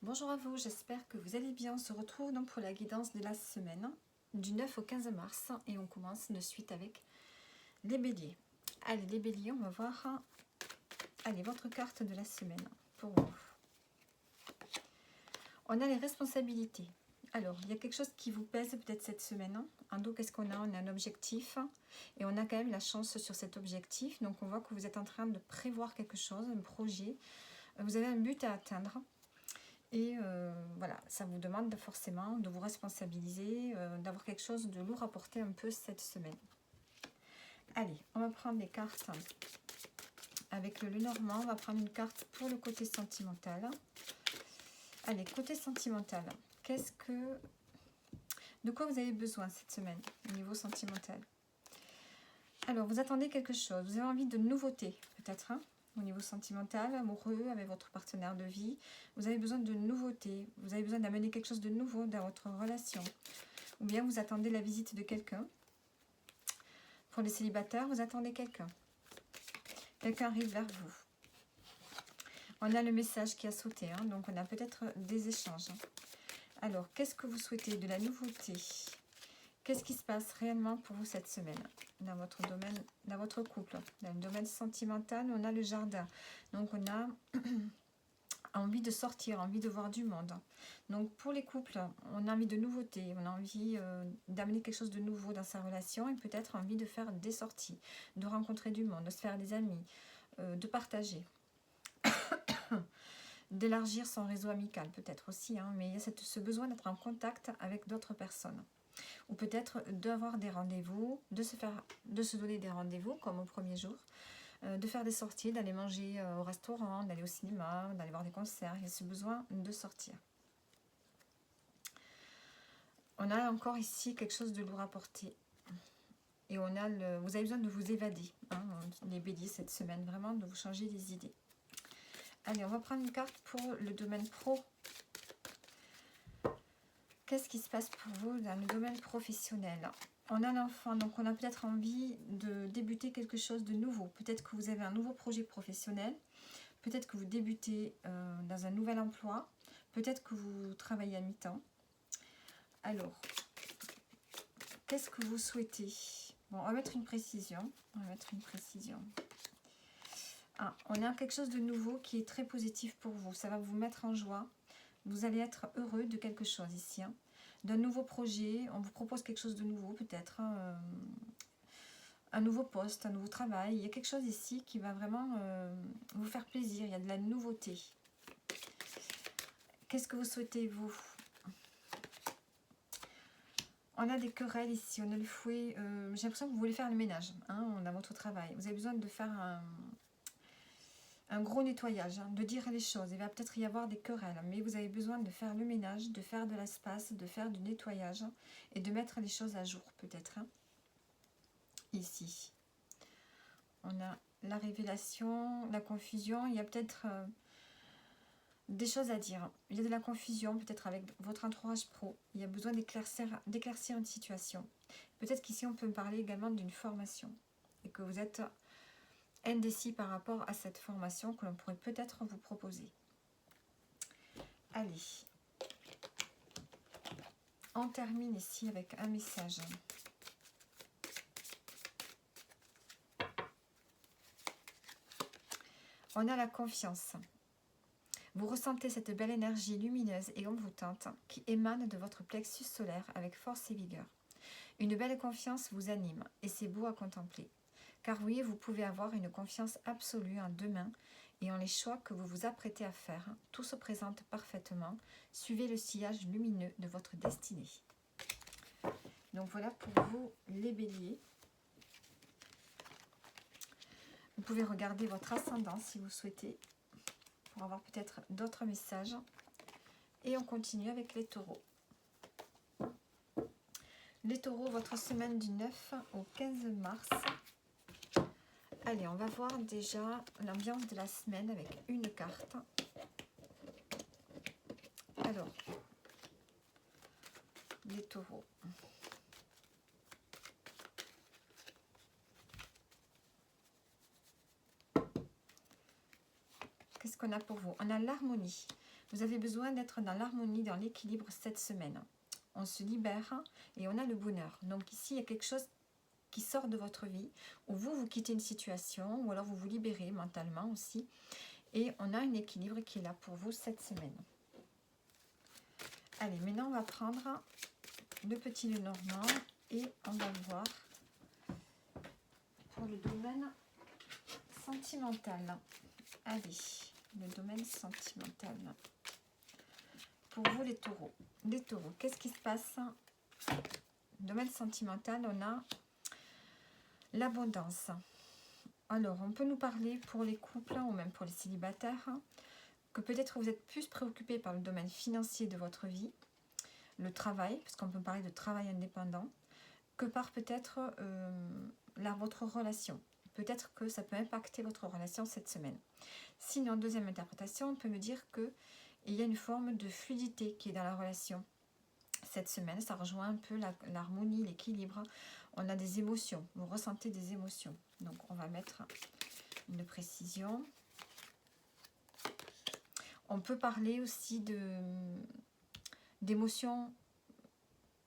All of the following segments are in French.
Bonjour à vous, j'espère que vous allez bien. On se retrouve donc pour la guidance de la semaine du 9 au 15 mars et on commence de suite avec les béliers. Allez les béliers, on va voir votre carte de la semaine pour vous. On a les responsabilités. Alors, il y a quelque chose qui vous pèse peut-être cette semaine. Donc, qu'est-ce qu'on a? On a un objectif et on a quand même la chance sur cet objectif. Donc, on voit que vous êtes en train de prévoir quelque chose, un projet. Vous avez un but à atteindre. Et voilà, ça vous demande forcément de vous responsabiliser, d'avoir quelque chose de lourd à porter un peu cette semaine. Allez, on va prendre les cartes. Avec le Lenormand, on va prendre une carte pour le côté sentimental. Allez, côté sentimental, de quoi vous avez besoin cette semaine au niveau sentimental? Alors, vous attendez quelque chose, vous avez envie de nouveautés peut-être, au niveau sentimental, amoureux, avec votre partenaire de vie. Vous avez besoin de nouveautés, vous avez besoin d'amener quelque chose de nouveau dans votre relation. Ou bien vous attendez la visite de quelqu'un. Pour les célibataires, vous attendez quelqu'un. Quelqu'un arrive vers vous. On a le message qui a sauté, donc on a peut-être des échanges. Alors, qu'est-ce que vous souhaitez? De la nouveauté. Qu'est-ce qui se passe réellement pour vous cette semaine dans votre domaine, dans votre couple? Dans le domaine sentimental, on a le jardin. Donc, on a envie de sortir, envie de voir du monde. Donc, pour les couples, on a envie de nouveautés, on a envie d'amener quelque chose de nouveau dans sa relation et peut-être envie de faire des sorties, de rencontrer du monde, de se faire des amis, de partager. D'élargir son réseau amical peut-être aussi, mais il y a ce besoin d'être en contact avec d'autres personnes. Ou peut-être d'avoir des rendez-vous, de se donner des rendez-vous comme au premier jour, de faire des sorties, d'aller manger au restaurant, d'aller au cinéma, d'aller voir des concerts. Il y a ce besoin de sortir. On a encore ici quelque chose de lourd à porter. Et on a vous avez besoin de vous évader, les béliers cette semaine, vraiment de vous changer les idées. Allez, on va prendre une carte pour le domaine pro. Qu'est-ce qui se passe pour vous dans le domaine professionnel? On a l'enfant, donc on a peut-être envie de débuter quelque chose de nouveau. Peut-être que vous avez un nouveau projet professionnel. Peut-être que vous débutez dans un nouvel emploi. Peut-être que vous travaillez à mi-temps. Alors, qu'est-ce que vous souhaitez? Bon, on va mettre une précision. On a quelque chose de nouveau qui est très positif pour vous. Ça va vous mettre en joie. Vous allez être heureux de quelque chose ici. D'un nouveau projet, on vous propose quelque chose de nouveau peut-être. Un nouveau poste, un nouveau travail. Il y a quelque chose ici qui va vraiment vous faire plaisir. Il y a de la nouveauté. Qu'est-ce que vous souhaitez, vous? On a des querelles ici, on a le fouet. J'ai l'impression que vous voulez faire le ménage dans votre travail. Vous avez besoin de faire un gros nettoyage, de dire les choses. Il va peut-être y avoir des querelles, mais vous avez besoin de faire le ménage, de faire de l'espace, de faire du nettoyage et de mettre les choses à jour peut-être. Ici, on a la révélation, la confusion. Il y a peut-être des choses à dire. Il y a de la confusion peut-être avec votre entourage pro. Il y a besoin d'éclaircir une situation. Peut-être qu'ici on peut parler également d'une formation et que vous êtes indécis par rapport à cette formation que l'on pourrait peut-être vous proposer. Allez, on termine ici avec un message. On a la confiance. Vous ressentez cette belle énergie lumineuse et envoûtante qui émane de votre plexus solaire avec force et vigueur. Une belle confiance vous anime et c'est beau à contempler. Car oui, vous pouvez avoir une confiance absolue en demain et en les choix que vous vous apprêtez à faire. Tout se présente parfaitement. Suivez le sillage lumineux de votre destinée. Donc voilà pour vous les béliers. Vous pouvez regarder votre ascendant si vous souhaitez pour avoir peut-être d'autres messages. Et on continue avec les taureaux. Les taureaux, votre semaine du 9 au 15 mars. Allez, on va voir déjà l'ambiance de la semaine avec une carte. Alors, les taureaux. Qu'est-ce qu'on a pour vous? On a l'harmonie. Vous avez besoin d'être dans l'harmonie, dans l'équilibre cette semaine. On se libère et on a le bonheur. Donc ici, il y a quelque chose qui sort de votre vie, où vous quittez une situation, ou alors vous vous libérez mentalement aussi. Et on a un équilibre qui est là pour vous cette semaine. Allez, maintenant on va prendre le petit Lenormand et on va voir pour le domaine sentimental. Allez, le domaine sentimental. Pour vous les taureaux. Les taureaux, qu'est-ce qui se passe? Le domaine sentimental, on a l'abondance. Alors, on peut nous parler pour les couples ou même pour les célibataires que peut-être vous êtes plus préoccupé par le domaine financier de votre vie, le travail, parce qu'on peut parler de travail indépendant, que par peut-être votre relation. Peut-être que ça peut impacter votre relation cette semaine. Sinon, deuxième interprétation, on peut me dire qu'il y a une forme de fluidité qui est dans la relation. Cette semaine, ça rejoint un peu l'harmonie, l'équilibre. On a des émotions, vous ressentez des émotions. Donc, on va mettre une précision. On peut parler aussi d'émotions,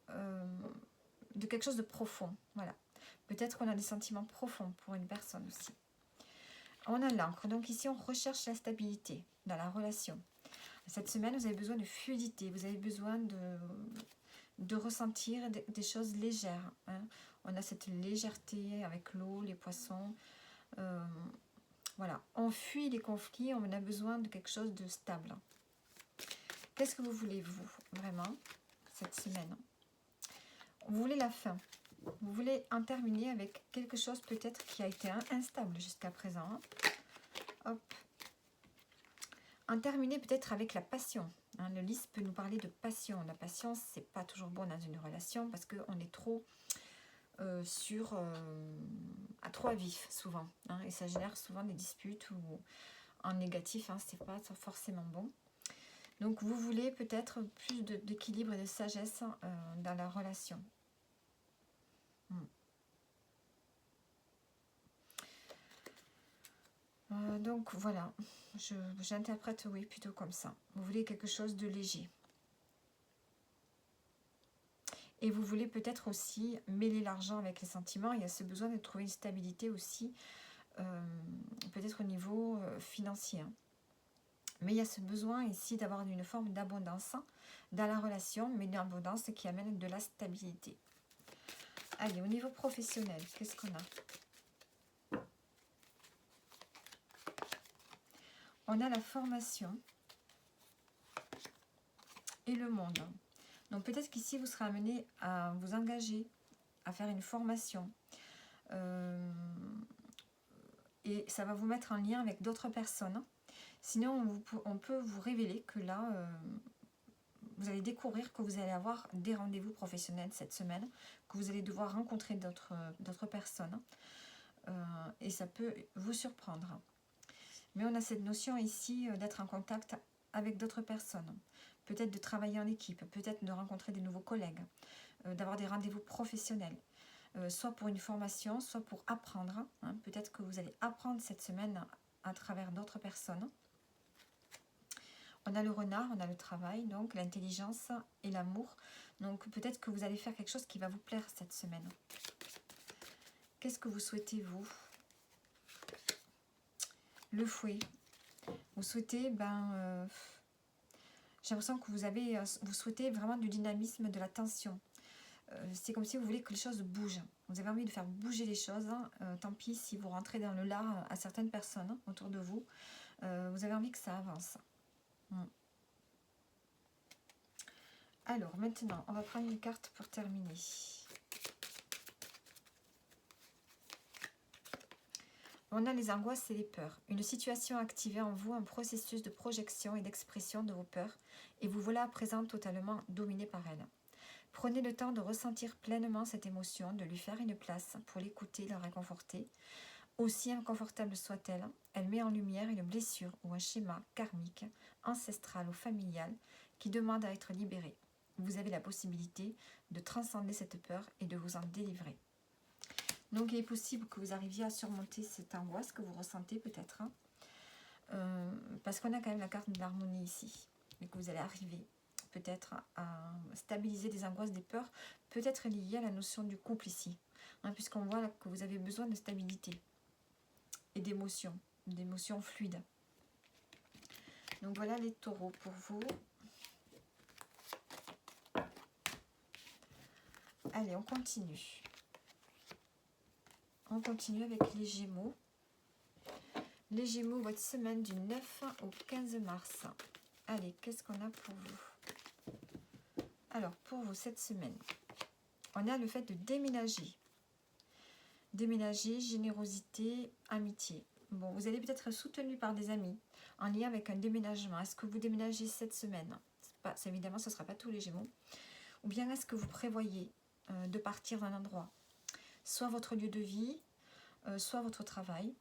de quelque chose de profond. Voilà. Peut-être qu'on a des sentiments profonds pour une personne aussi. On a l'encre. Donc ici, on recherche la stabilité dans la relation. Cette semaine, vous avez besoin de fluidité. Vous avez besoin de ressentir des choses légères. Hein. On a cette légèreté avec l'eau, les poissons. Voilà. On fuit les conflits. On a besoin de quelque chose de stable. Qu'est-ce que vous voulez, vous, vraiment, cette semaine? Vous voulez la fin. Vous voulez en terminer avec quelque chose peut-être qui a été instable jusqu'à présent. Hop. En terminer peut-être avec la passion. Hein, le lys peut nous parler de passion. La passion, c'est pas toujours bon dans une relation parce qu'on est trop à trop à vif souvent. Hein, et ça génère souvent des disputes ou en négatif. Hein, c'est pas forcément bon. Donc vous voulez peut-être plus d'équilibre et de sagesse dans la relation. Donc voilà, j'interprète oui plutôt comme ça. Vous voulez quelque chose de léger. Et vous voulez peut-être aussi mêler l'argent avec les sentiments. Il y a ce besoin de trouver une stabilité aussi, peut-être au niveau financier. Mais il y a ce besoin ici d'avoir une forme d'abondance dans la relation, mais une abondance qui amène de la stabilité. Allez, au niveau professionnel, qu'est-ce qu'on a? On a la formation et le monde. Donc peut-être qu'ici, vous serez amené à vous engager, à faire une formation. Et ça va vous mettre en lien avec d'autres personnes. Sinon, on peut vous révéler que là, vous allez découvrir que vous allez avoir des rendez-vous professionnels cette semaine, que vous allez devoir rencontrer d'autres personnes. Et ça peut vous surprendre. Mais on a cette notion ici d'être en contact avec d'autres personnes. Peut-être de travailler en équipe, peut-être de rencontrer des nouveaux collègues, d'avoir des rendez-vous professionnels, soit pour une formation, soit pour apprendre. Hein. Peut-être que vous allez apprendre cette semaine à travers d'autres personnes. On a le renard, on a le travail, donc l'intelligence et l'amour. Donc peut-être que vous allez faire quelque chose qui va vous plaire cette semaine. Qu'est-ce que vous souhaitez, vous? Le fouet. Vous souhaitez, j'ai l'impression que vous souhaitez vraiment du dynamisme, de la tension. C'est comme si vous voulez que les choses bougent. Vous avez envie de faire bouger les choses. Tant pis si vous rentrez dans le lard à certaines personnes autour de vous. Vous avez envie que ça avance. Alors, maintenant, on va prendre une carte pour terminer. On a les angoisses et les peurs. Une situation activée en vous, un processus de projection et d'expression de vos peurs, et vous voilà à présent totalement dominé par elles. Prenez le temps de ressentir pleinement cette émotion, de lui faire une place pour l'écouter, la réconforter. Aussi inconfortable soit-elle, elle met en lumière une blessure ou un schéma karmique, ancestral ou familial qui demande à être libéré. Vous avez la possibilité de transcender cette peur et de vous en délivrer. Donc il est possible que vous arriviez à surmonter cette angoisse que vous ressentez peut-être. Parce qu'on a quand même la carte de l'harmonie ici. et que vous allez arriver peut-être à stabiliser des angoisses, des peurs, peut-être liées à la notion du couple ici, hein, puisqu'on voit là que vous avez besoin de stabilité et d'émotions fluides. Donc voilà les taureaux pour vous. Allez, on continue. On continue avec les Gémeaux. Les Gémeaux, votre semaine du 9 au 15 mars. Allez, qu'est-ce qu'on a pour vous? Alors, pour vous, cette semaine, on a le fait de déménager. Déménager, générosité, amitié. Bon, vous allez peut-être être soutenu par des amis en lien avec un déménagement. Est-ce que vous déménagez cette semaine? Évidemment, ce ne sera pas tous les Gémeaux. Ou bien est-ce que vous prévoyez de partir d'un endroit? Soit votre lieu de vie, soit votre travail.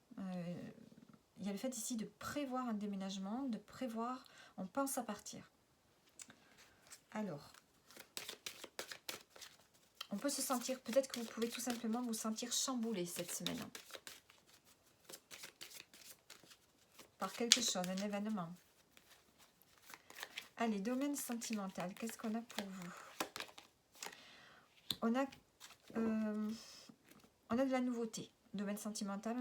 Il y a le fait ici de prévoir un déménagement, de prévoir, on pense à partir. Alors, on peut se sentir, peut-être que vous pouvez tout simplement vous sentir chamboulé cette semaine. Par quelque chose, un événement. Allez, domaine sentimental, qu'est-ce qu'on a pour vous? On a de la nouveauté. Domaine sentimental,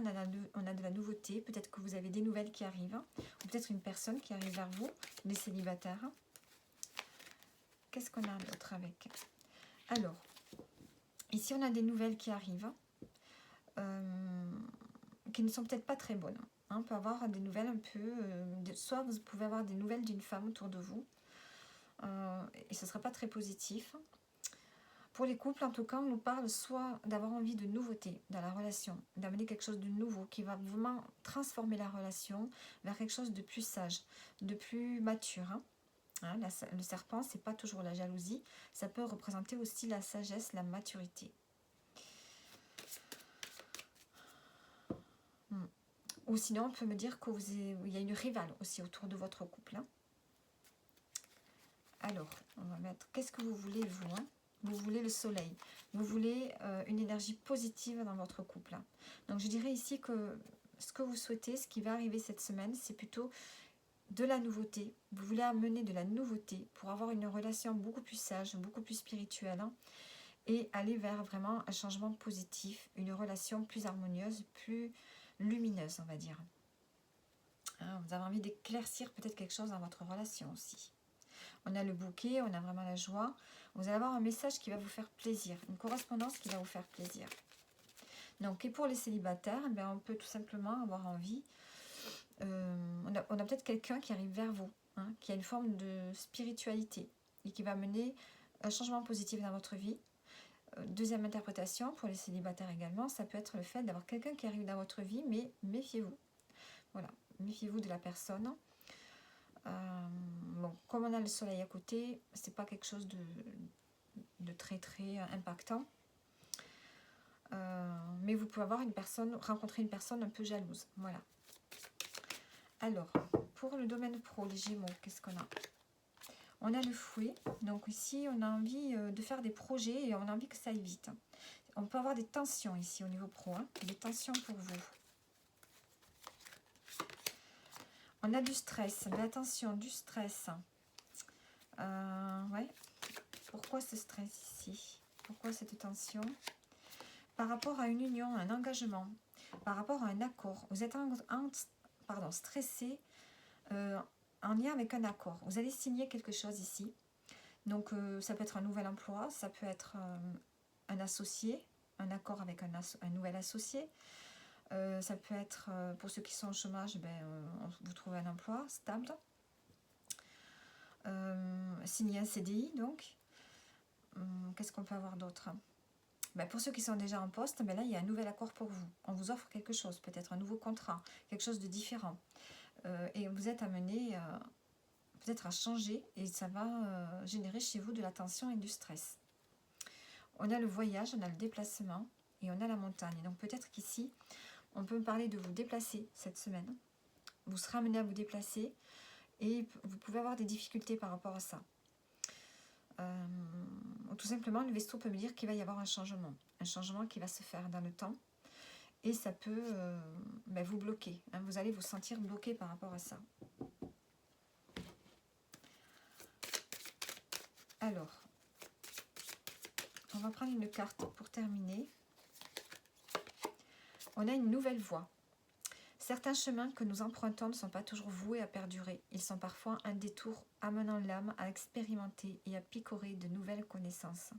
on a de la nouveauté. Peut-être que vous avez des nouvelles qui arrivent. Ou peut-être une personne qui arrive vers vous, les célibataires. Qu'est-ce qu'on a d'autre avec? Alors, ici on a des nouvelles qui arrivent. Qui ne sont peut-être pas très bonnes. On peut avoir des nouvelles un peu... soit vous pouvez avoir des nouvelles d'une femme autour de vous. Et ce ne sera pas très positif. Pour les couples, en tout cas, on nous parle soit d'avoir envie de nouveauté dans la relation, d'amener quelque chose de nouveau qui va vraiment transformer la relation vers quelque chose de plus sage, de plus mature. Le serpent, ce n'est pas toujours la jalousie, ça peut représenter aussi la sagesse, la maturité. Ou sinon, on peut me dire qu'il y a une rivale aussi autour de votre couple. Alors, on va mettre, qu'est-ce que vous voulez, vous? Vous voulez le soleil. Vous voulez une énergie positive dans votre couple. Donc, je dirais ici que ce que vous souhaitez, ce qui va arriver cette semaine, c'est plutôt de la nouveauté. Vous voulez amener de la nouveauté pour avoir une relation beaucoup plus sage, beaucoup plus spirituelle. Et aller vers vraiment un changement positif, une relation plus harmonieuse, plus lumineuse, on va dire. Vous avez envie d'éclaircir peut-être quelque chose dans votre relation aussi. On a le bouquet, on a vraiment la joie. Vous allez avoir un message qui va vous faire plaisir, une correspondance qui va vous faire plaisir. Donc, et pour les célibataires, on peut tout simplement avoir envie. On a peut-être quelqu'un qui arrive vers vous, qui a une forme de spiritualité et qui va mener un changement positif dans votre vie. Deuxième interprétation, pour les célibataires également, ça peut être le fait d'avoir quelqu'un qui arrive dans votre vie, mais méfiez-vous. Voilà, méfiez-vous de la personne. Bon, comme on a le soleil à côté, c'est pas quelque chose de très très impactant. Mais vous pouvez avoir rencontrer une personne un peu jalouse. Voilà. Alors, pour le domaine pro, les Gémeaux, qu'est-ce qu'on a? On a le fouet. Donc ici, on a envie de faire des projets et on a envie que ça aille vite. On peut avoir des tensions ici au niveau pro. Des tensions pour vous. On a du stress, de la tension, du stress. Ouais. Pourquoi ce stress ici? Pourquoi cette tension? Par rapport à une union, un engagement, par rapport à un accord. Vous êtes stressé en lien avec un accord. Vous allez signer quelque chose ici. Donc, ça peut être un nouvel emploi, ça peut être un associé, un accord avec un nouvel associé. Ça peut être, pour ceux qui sont au chômage, vous trouvez un emploi stable. Signer un CDI, donc. Qu'est-ce qu'on peut avoir d'autre? Pour ceux qui sont déjà en poste, là, il y a un nouvel accord pour vous. On vous offre quelque chose, peut-être un nouveau contrat, quelque chose de différent. Et vous êtes amené peut-être à changer et ça va générer chez vous de la tension et du stress. On a le voyage, on a le déplacement et on a la montagne. Donc peut-être qu'ici, on peut parler de vous déplacer cette semaine. Vous serez amené à vous déplacer et vous pouvez avoir des difficultés par rapport à ça. Tout simplement, le Veston peut me dire qu'il va y avoir un changement qui va se faire dans le temps et ça peut vous bloquer. Vous allez vous sentir bloqué par rapport à ça. Alors, on va prendre une carte pour terminer. On a une nouvelle voie. Certains chemins que nous empruntons ne sont pas toujours voués à perdurer. Ils sont parfois un détour amenant l'âme à expérimenter et à picorer de nouvelles connaissances.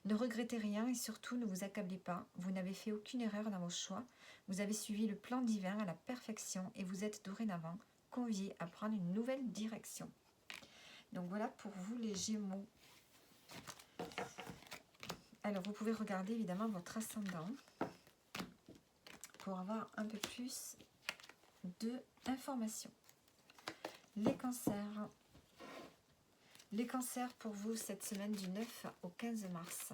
Ne regrettez rien et surtout ne vous accablez pas. Vous n'avez fait aucune erreur dans vos choix. Vous avez suivi le plan divin à la perfection et vous êtes dorénavant conviés à prendre une nouvelle direction. Donc voilà pour vous les Gémeaux. Alors vous pouvez regarder évidemment votre ascendant pour avoir un peu plus d'informations. Les cancers. Les cancers pour vous cette semaine du 9 au 15 mars.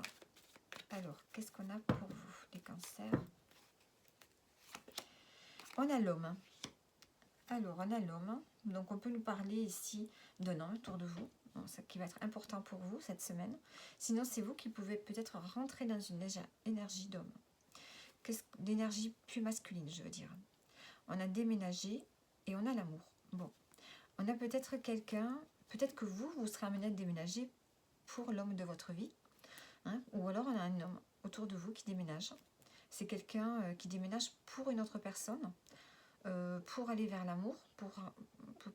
Alors, qu'est-ce qu'on a pour vous, les cancers? On a l'homme. Alors, on a l'homme. Donc, on peut nous parler ici d'un homme autour de vous, ce qui va être important pour vous cette semaine. Sinon, c'est vous qui pouvez peut-être rentrer dans une énergie d'homme. L'énergie plus masculine, je veux dire. On a déménagé et on a l'amour. Bon, on a peut-être quelqu'un, peut-être que vous serez amené à déménager pour l'homme de votre vie. Hein, ou alors, on a un homme autour de vous qui déménage. C'est quelqu'un qui déménage pour une autre personne, pour aller vers l'amour, pour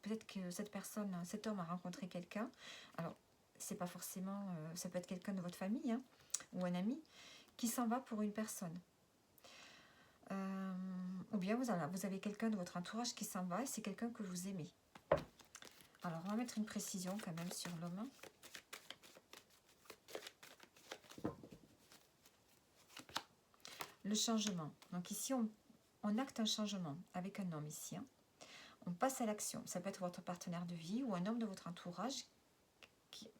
peut-être que cet homme a rencontré quelqu'un. Alors, c'est pas forcément, ça peut être quelqu'un de votre famille, hein, ou un ami, qui s'en va pour une personne. Ou bien vous avez quelqu'un de votre entourage qui s'en va et c'est quelqu'un que vous aimez. Alors, on va mettre une précision quand même sur l'homme. Le changement. Donc ici, on acte un changement avec un homme ici. Hein. On passe à l'action. Ça peut être votre partenaire de vie ou un homme de votre entourage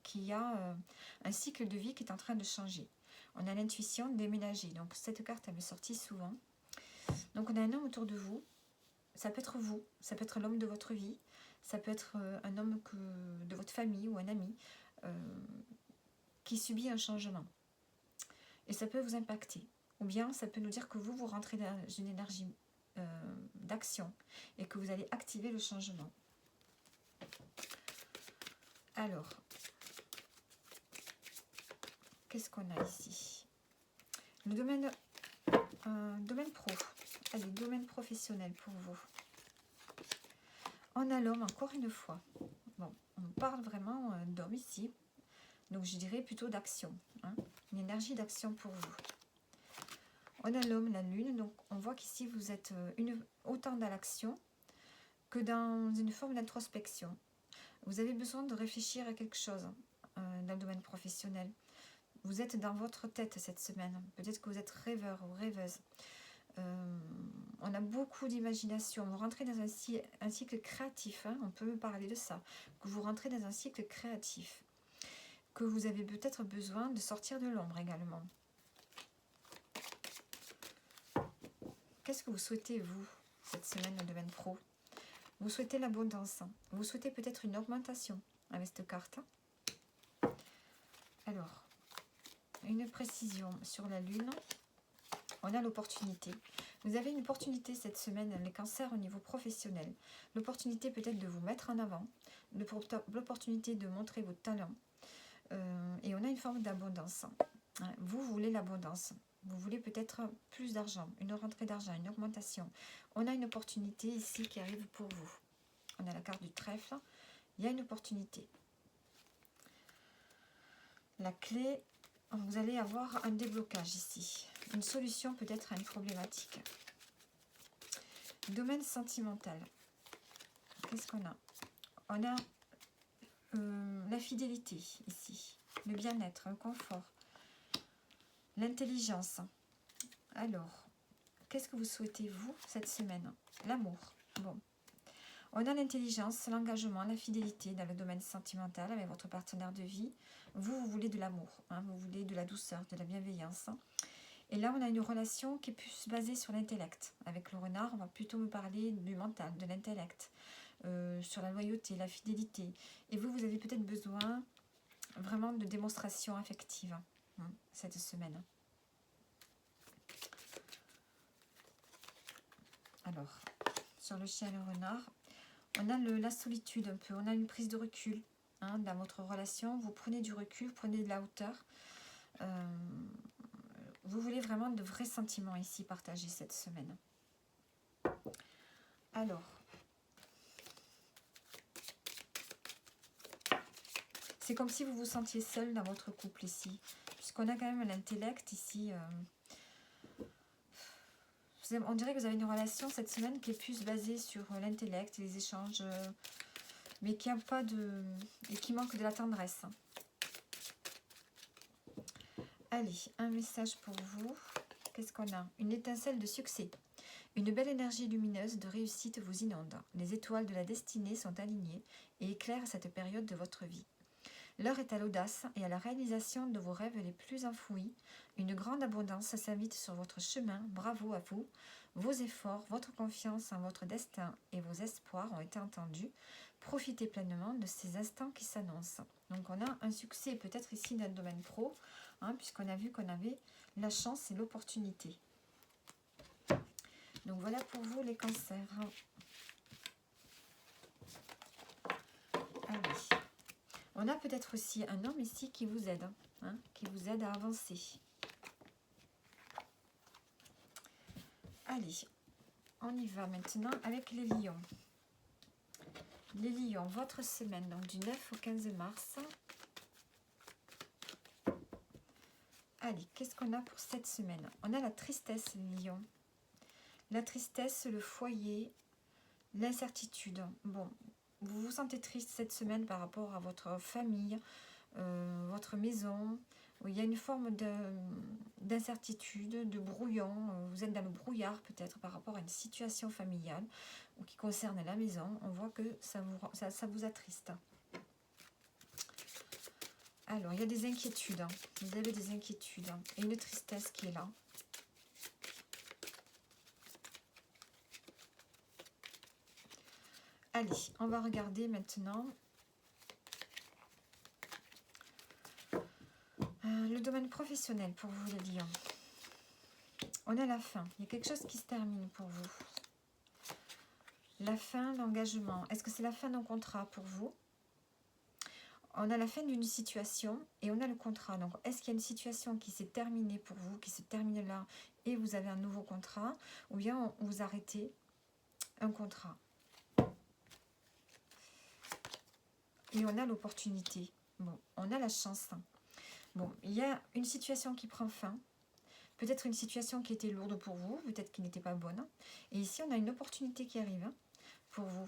qui a un cycle de vie qui est en train de changer. On a l'intuition de déménager. Donc cette carte, elle me sortit souvent. Donc on a un homme autour de vous. Ça peut être vous. Ça peut être l'homme de votre vie. Ça peut être un homme de votre famille ou un ami qui subit un changement. Et ça peut vous impacter. Ou bien ça peut nous dire que vous rentrez dans une énergie d'action et que vous allez activer le changement. Alors, qu'est-ce qu'on a ici? Le domaine pro. Allez, domaine professionnel pour vous. On a l'homme encore une fois. Bon, on parle vraiment d'homme ici. Donc je dirais plutôt d'action. Hein, une énergie d'action pour vous. On a l'homme, la lune, donc on voit qu'ici vous êtes autant dans l'action que dans une forme d'introspection. Vous avez besoin de réfléchir à quelque chose dans le domaine professionnel. Vous êtes dans votre tête cette semaine. Peut-être que vous êtes rêveur ou rêveuse. On a beaucoup d'imagination. Vous rentrez dans un cycle créatif. Hein, on peut parler de ça. Que vous rentrez dans un cycle créatif. Que vous avez peut-être besoin de sortir de l'ombre également. Qu'est-ce que vous souhaitez, vous, cette semaine dans le domaine pro? Vous souhaitez l'abondance. Vous souhaitez peut-être une augmentation avec cette carte. Alors, une précision sur la lune. On a l'opportunité. Vous avez une opportunité cette semaine, les cancers au niveau professionnel. L'opportunité peut-être de vous mettre en avant. L'opportunité de montrer vos talents. Et on a une forme d'abondance. Vous voulez l'abondance. Vous voulez peut-être plus d'argent, une rentrée d'argent, une augmentation. On a une opportunité ici qui arrive pour vous. On a la carte du trèfle. Il y a une opportunité. La clé, vous allez avoir un déblocage ici. Une solution peut-être à une problématique. Domaine sentimental. Qu'est-ce qu'on a? On a la fidélité ici. Le bien-être, un confort. L'intelligence. Alors, qu'est-ce que vous souhaitez, vous, cette semaine? L'amour. Bon. On a l'intelligence, l'engagement, la fidélité dans le domaine sentimental avec votre partenaire de vie. Vous voulez de l'amour. Hein, vous voulez de la douceur, de la bienveillance. Et là, on a une relation qui est plus basée sur l'intellect. Avec le renard, on va plutôt me parler du mental, de l'intellect. Sur la loyauté, la fidélité. Et vous avez peut-être besoin vraiment de démonstration affective. Cette semaine. Alors, sur le chien et le renard, on a la solitude un peu, on a une prise de recul, hein, dans votre relation. Vous prenez du recul, vous prenez de la hauteur. Vous voulez vraiment de vrais sentiments ici partager cette semaine. Alors, c'est comme si vous vous sentiez seul dans votre couple ici. Puisqu'on a quand même l'intellect ici. On dirait que vous avez une relation cette semaine qui est plus basée sur l'intellect, les échanges, mais qui a pas de... et qui manque de la tendresse. Allez, un message pour vous. Qu'est-ce qu'on a? Une étincelle de succès. Une belle énergie lumineuse de réussite vous inonde. Les étoiles de la destinée sont alignées et éclairent cette période de votre vie. L'heure est à l'audace et à la réalisation de vos rêves les plus enfouis. Une grande abondance s'invite sur votre chemin. Bravo à vous. Vos efforts, votre confiance en votre destin et vos espoirs ont été entendus. Profitez pleinement de ces instants qui s'annoncent. Donc on a un succès peut-être ici dans le domaine pro, hein, puisqu'on a vu qu'on avait la chance et l'opportunité. Donc voilà pour vous les cancers. Allez. On a peut-être aussi un homme ici qui vous aide, hein, qui vous aide à avancer. Allez, on y va maintenant avec les lions. Les lions, votre semaine, donc du 9 au 15 mars. Allez, qu'est-ce qu'on a pour cette semaine? On a la tristesse, les lions. La tristesse, le foyer, l'incertitude. Bon, vous vous sentez triste cette semaine par rapport à votre famille, votre maison. Il y a une forme d'incertitude, de brouillon. Vous êtes dans le brouillard peut-être par rapport à une situation familiale ou qui concerne la maison. On voit que ça vous attriste. Alors, il y a des inquiétudes. Hein. Vous avez des inquiétudes hein, et une tristesse qui est là. Allez, on va regarder maintenant le domaine professionnel pour vous les lions. On a la fin. Il y a quelque chose qui se termine pour vous. La fin, l'engagement. Est-ce que c'est la fin d'un contrat pour vous? On a la fin d'une situation et on a le contrat. Donc, est-ce qu'il y a une situation qui s'est terminée pour vous, qui se termine là et vous avez un nouveau contrat? Ou bien vous arrêtez un contrat? Et on a l'opportunité. Bon, on a la chance. Bon, il y a une situation qui prend fin. Peut-être une situation qui était lourde pour vous, peut-être qui n'était pas bonne. Et ici, on a une opportunité qui arrive pour vous.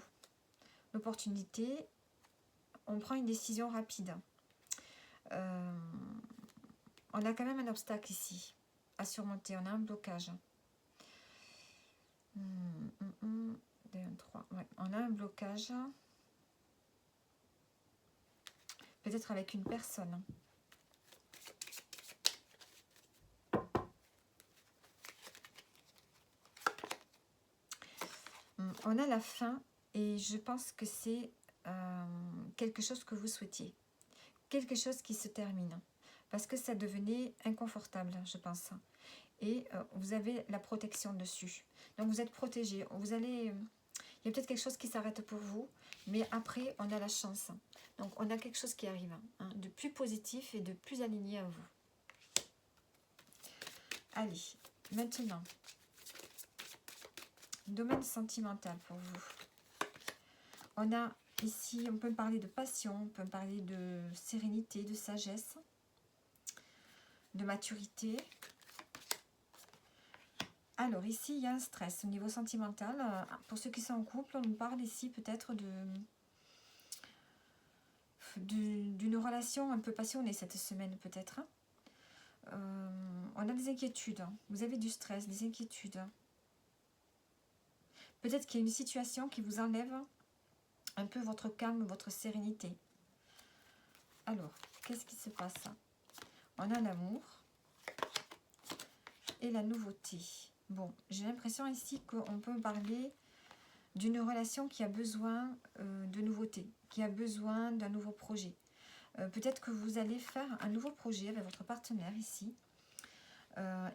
L'opportunité, on prend une décision rapide. On a quand même un obstacle ici à surmonter. On a un blocage. 2, 1, 3. Ouais, on a un blocage. Peut-être avec une personne. On a la fin et je pense que c'est quelque chose que vous souhaitiez. Quelque chose qui se termine. Parce que ça devenait inconfortable, je pense. Et vous avez la protection dessus. Donc vous êtes protégé. Vous allez... il y a peut-être quelque chose qui s'arrête pour vous. Mais après, on a la chance. Donc on a quelque chose qui arrive. Hein, de plus positif et de plus aligné à vous. Allez, maintenant... domaine sentimental pour vous. On a ici, on peut parler de passion, on peut parler de sérénité, de sagesse, de maturité. Alors ici, il y a un stress au niveau sentimental. Pour ceux qui sont en couple, on nous parle ici peut-être d'une relation un peu passionnée cette semaine peut-être. On a des inquiétudes. Vous avez du stress, des inquiétudes. Peut-être qu'il y a une situation qui vous enlève un peu votre calme, votre sérénité. Alors, qu'est-ce qui se passe? On a l'amour et la nouveauté. Bon, j'ai l'impression ici qu'on peut parler d'une relation qui a besoin de nouveauté, qui a besoin d'un nouveau projet. Peut-être que vous allez faire un nouveau projet avec votre partenaire ici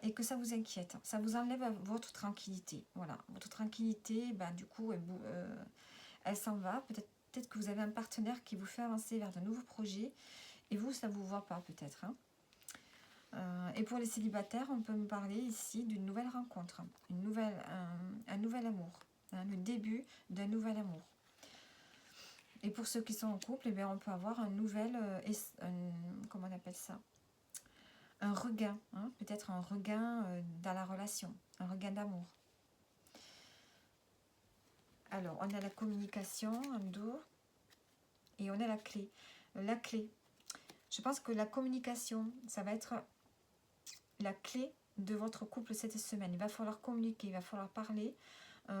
et que ça vous inquiète. Ça vous enlève votre tranquillité. Voilà, votre tranquillité, ben, du coup, elle s'en va. Peut-être Peut-être que vous avez un partenaire qui vous fait avancer vers de nouveaux projets et vous, ça ne vous voit pas peut-être. Hein. Et pour les célibataires, on peut me parler ici d'une nouvelle rencontre, un nouvel amour, hein, le début d'un nouvel amour. Et pour ceux qui sont en couple, eh bien, on peut avoir un nouvel, comment on appelle ça, un regain, hein, peut-être un regain dans la relation, un regain d'amour. Alors, on a la communication en dos et on a la clé. La clé, je pense que la communication, ça va être la clé de votre couple cette semaine. Il va falloir communiquer, il va falloir parler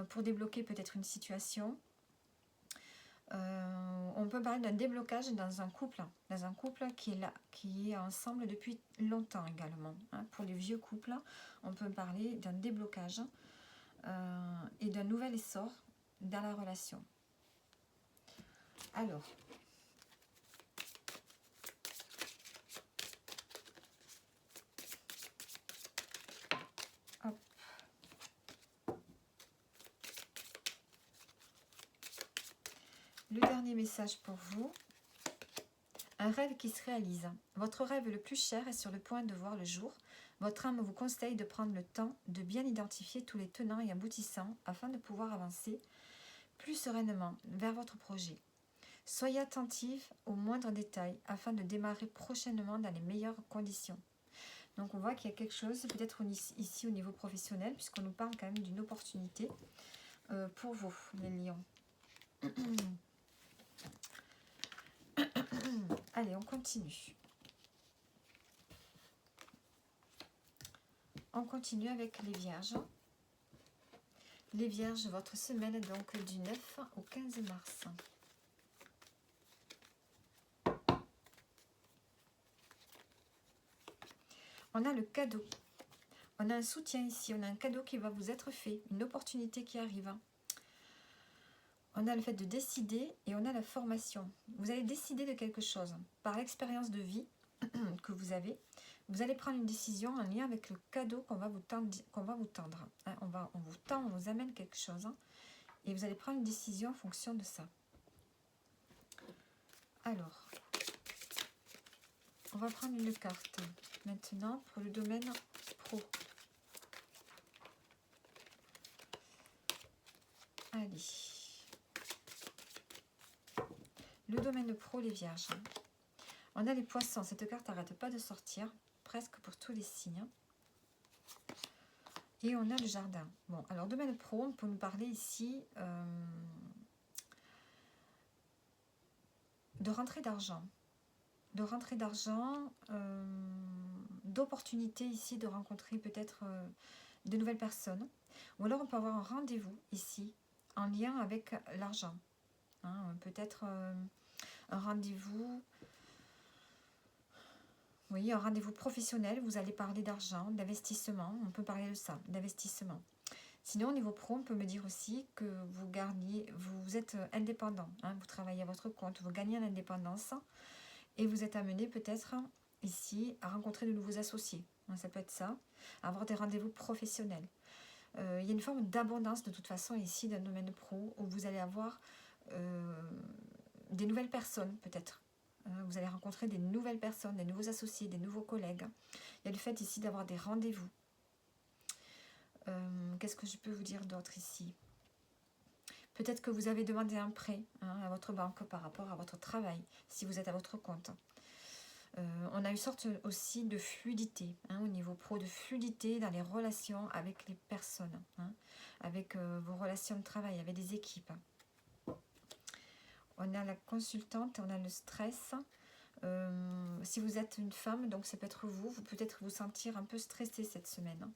pour débloquer peut-être une situation. On peut parler d'un déblocage dans un couple qui est là, qui est ensemble depuis longtemps également. Hein. Pour les vieux couples, on peut parler d'un déblocage et d'un nouvel essor dans la relation. Alors, hop. Le dernier message pour vous. Un rêve qui se réalise. Votre rêve le plus cher est sur le point de voir le jour. Votre âme vous conseille de prendre le temps de bien identifier tous les tenants et aboutissants afin de pouvoir avancer plus sereinement vers votre projet. Soyez attentif aux moindres détails afin de démarrer prochainement dans les meilleures conditions. Donc on voit qu'il y a quelque chose, peut-être ici au niveau professionnel, puisqu'on nous parle quand même d'une opportunité pour vous, les lions. Allez, on continue. On continue avec les vierges. Les vierges, votre semaine donc du 9 au 15 mars. On a le cadeau. On a un soutien ici, on a un cadeau qui va vous être fait, une opportunité qui arrive. On a le fait de décider et on a la formation. Vous allez décider de quelque chose. Par l'expérience de vie que vous avez, vous allez prendre une décision en lien avec le cadeau qu'on va vous tendre. Hein, on vous tend, on vous amène quelque chose. Hein, et vous allez prendre une décision en fonction de ça. Alors, on va prendre une carte maintenant pour le domaine pro. Allez. Le domaine pro, les vierges. On a les poissons. Cette carte n'arrête pas de sortir, presque pour tous les signes. Et on a le jardin. Bon, alors domaine pro, on peut nous parler ici de rentrée d'argent. De rentrée d'argent, d'opportunités ici de rencontrer peut-être de nouvelles personnes. Ou alors on peut avoir un rendez-vous ici en lien avec l'argent. Hein, peut-être un rendez-vous, oui, un rendez-vous professionnel. Vous allez parler d'argent, d'investissement. On peut parler de ça, d'investissement. Sinon, au niveau pro, on peut me dire aussi que vous êtes indépendant. Hein, vous travaillez à votre compte, vous gagnez en indépendance. Et vous êtes amené peut-être ici à rencontrer de nouveaux associés. Ça peut être ça, avoir des rendez-vous professionnels. Il y a une forme d'abondance de toute façon ici dans le domaine pro où vous allez avoir des nouvelles personnes peut-être. Vous allez rencontrer des nouvelles personnes, des nouveaux associés, des nouveaux collègues. Il y a le fait ici d'avoir des rendez-vous. Qu'est-ce que je peux vous dire d'autre ici ? Peut-être que vous avez demandé un prêt à votre banque par rapport à votre travail, si vous êtes à votre compte. On a une sorte aussi de fluidité, au niveau pro, de fluidité dans les relations avec les personnes, avec vos relations de travail, avec des équipes. On a la consultante, on a le stress. Si vous êtes une femme, donc ça peut être vous peut-être vous sentir un peu stressé cette semaine.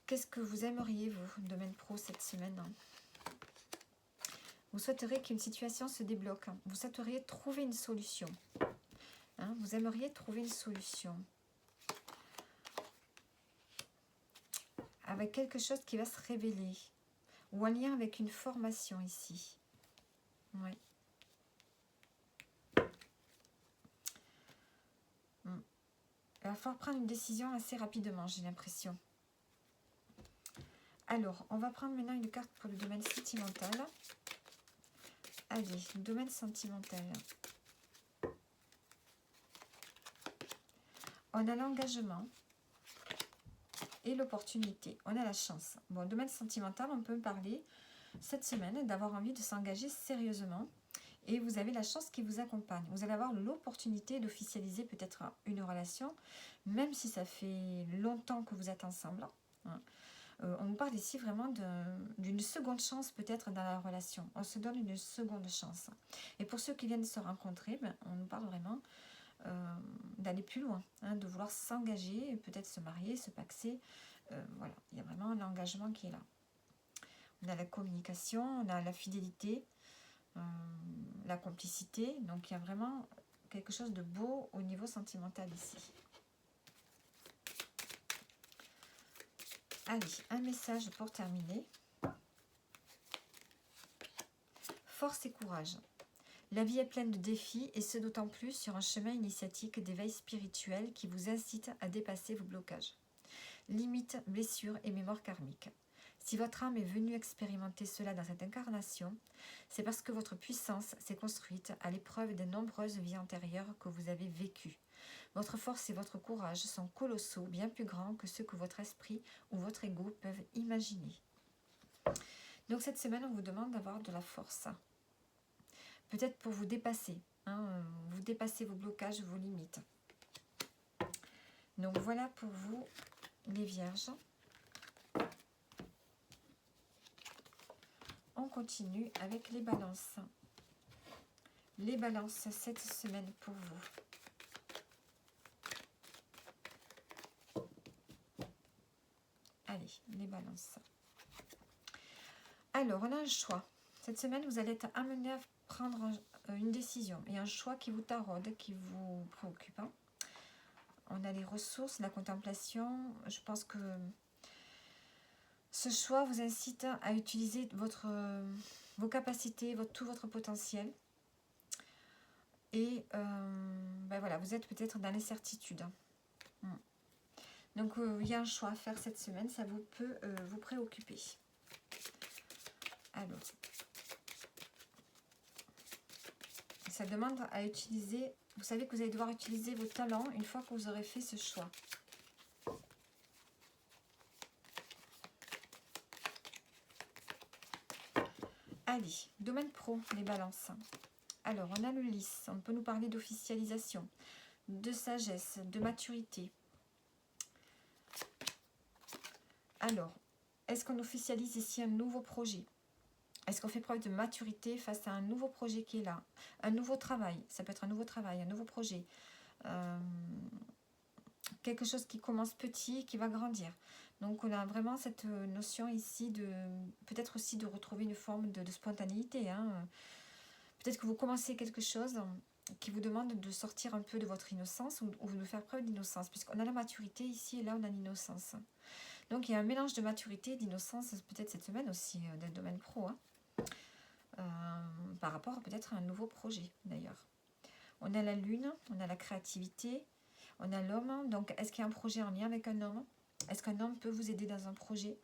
Qu'est-ce que vous aimeriez, vous, domaine pro, cette semaine ? Vous souhaiteriez qu'une situation se débloque. Vous souhaiteriez trouver une solution. Vous aimeriez trouver une solution. Avec quelque chose qui va se révéler. Ou en lien avec une formation ici. Oui. Il va falloir prendre une décision assez rapidement, j'ai l'impression. Alors, on va prendre maintenant une carte pour le domaine sentimental. Allez, le domaine sentimental. On a l'engagement et l'opportunité. On a la chance. Bon, domaine sentimental, on peut parler cette semaine d'avoir envie de s'engager sérieusement. Et vous avez la chance qui vous accompagne. Vous allez avoir l'opportunité d'officialiser peut-être une relation, même si ça fait longtemps que vous êtes ensemble. Hein. On vous parle ici vraiment d'une seconde chance peut-être dans la relation. On se donne une seconde chance. Et pour ceux qui viennent de se rencontrer, ben, on nous parle vraiment d'aller plus loin, hein, de vouloir s'engager, peut-être se marier, se paxer. Voilà, il y a vraiment l'engagement qui est là. On a la communication, on a la fidélité, la complicité. Donc il y a vraiment quelque chose de beau au niveau sentimental ici. Allez, un message pour terminer. Force et courage. La vie est pleine de défis et ce d'autant plus sur un chemin initiatique d'éveil spirituel qui vous incite à dépasser vos blocages. Limites, blessures et mémoires karmiques. Si votre âme est venue expérimenter cela dans cette incarnation, c'est parce que votre puissance s'est construite à l'épreuve des nombreuses vies antérieures que vous avez vécues. Votre force et votre courage sont colossaux, bien plus grands que ceux que votre esprit ou votre ego peuvent imaginer. Donc cette semaine, on vous demande d'avoir de la force. Peut-être pour vous dépasser, hein, vous dépassez vos blocages, vos limites. Donc voilà pour vous, les vierges. On continue avec les balances. Les balances cette semaine pour vous. Allez, les balances. Alors, on a un choix. Cette semaine, vous allez être amené à prendre une décision et un choix qui vous taraude, qui vous préoccupe. On a les ressources, la contemplation. Je pense que ce choix vous incite à utiliser vos capacités, tout votre potentiel. Et ben voilà, vous êtes peut-être dans l'incertitude. Donc il y a un choix à faire cette semaine, ça vous peut vous préoccuper. Alors, ça demande à utiliser, vous savez que vous allez devoir utiliser vos talents une fois que vous aurez fait ce choix. Allez, domaine pro, les balances. Alors, on a le lys, on peut nous parler d'officialisation, de sagesse, de maturité. Alors, est-ce qu'on officialise ici un nouveau projet? Est-ce qu'on fait preuve de maturité face à un nouveau projet qui est là? Un nouveau travail, ça peut être un nouveau travail, un nouveau projet. Quelque chose qui commence petit, qui va grandir. Donc on a vraiment cette notion ici de peut-être aussi de retrouver une forme de spontanéité. Hein. Peut-être que vous commencez quelque chose qui vous demande de sortir un peu de votre innocence ou de faire preuve d'innocence, puisqu'on a la maturité ici et là on a l'innocence. Donc il y a un mélange de maturité et d'innocence peut-être cette semaine aussi dans le domaine pro. Hein. Par rapport peut-être à un nouveau projet d'ailleurs. On a la lune, on a la créativité, on a l'homme. Donc est-ce qu'il y a un projet en lien avec un homme? Est-ce qu'un homme peut vous aider dans un projet?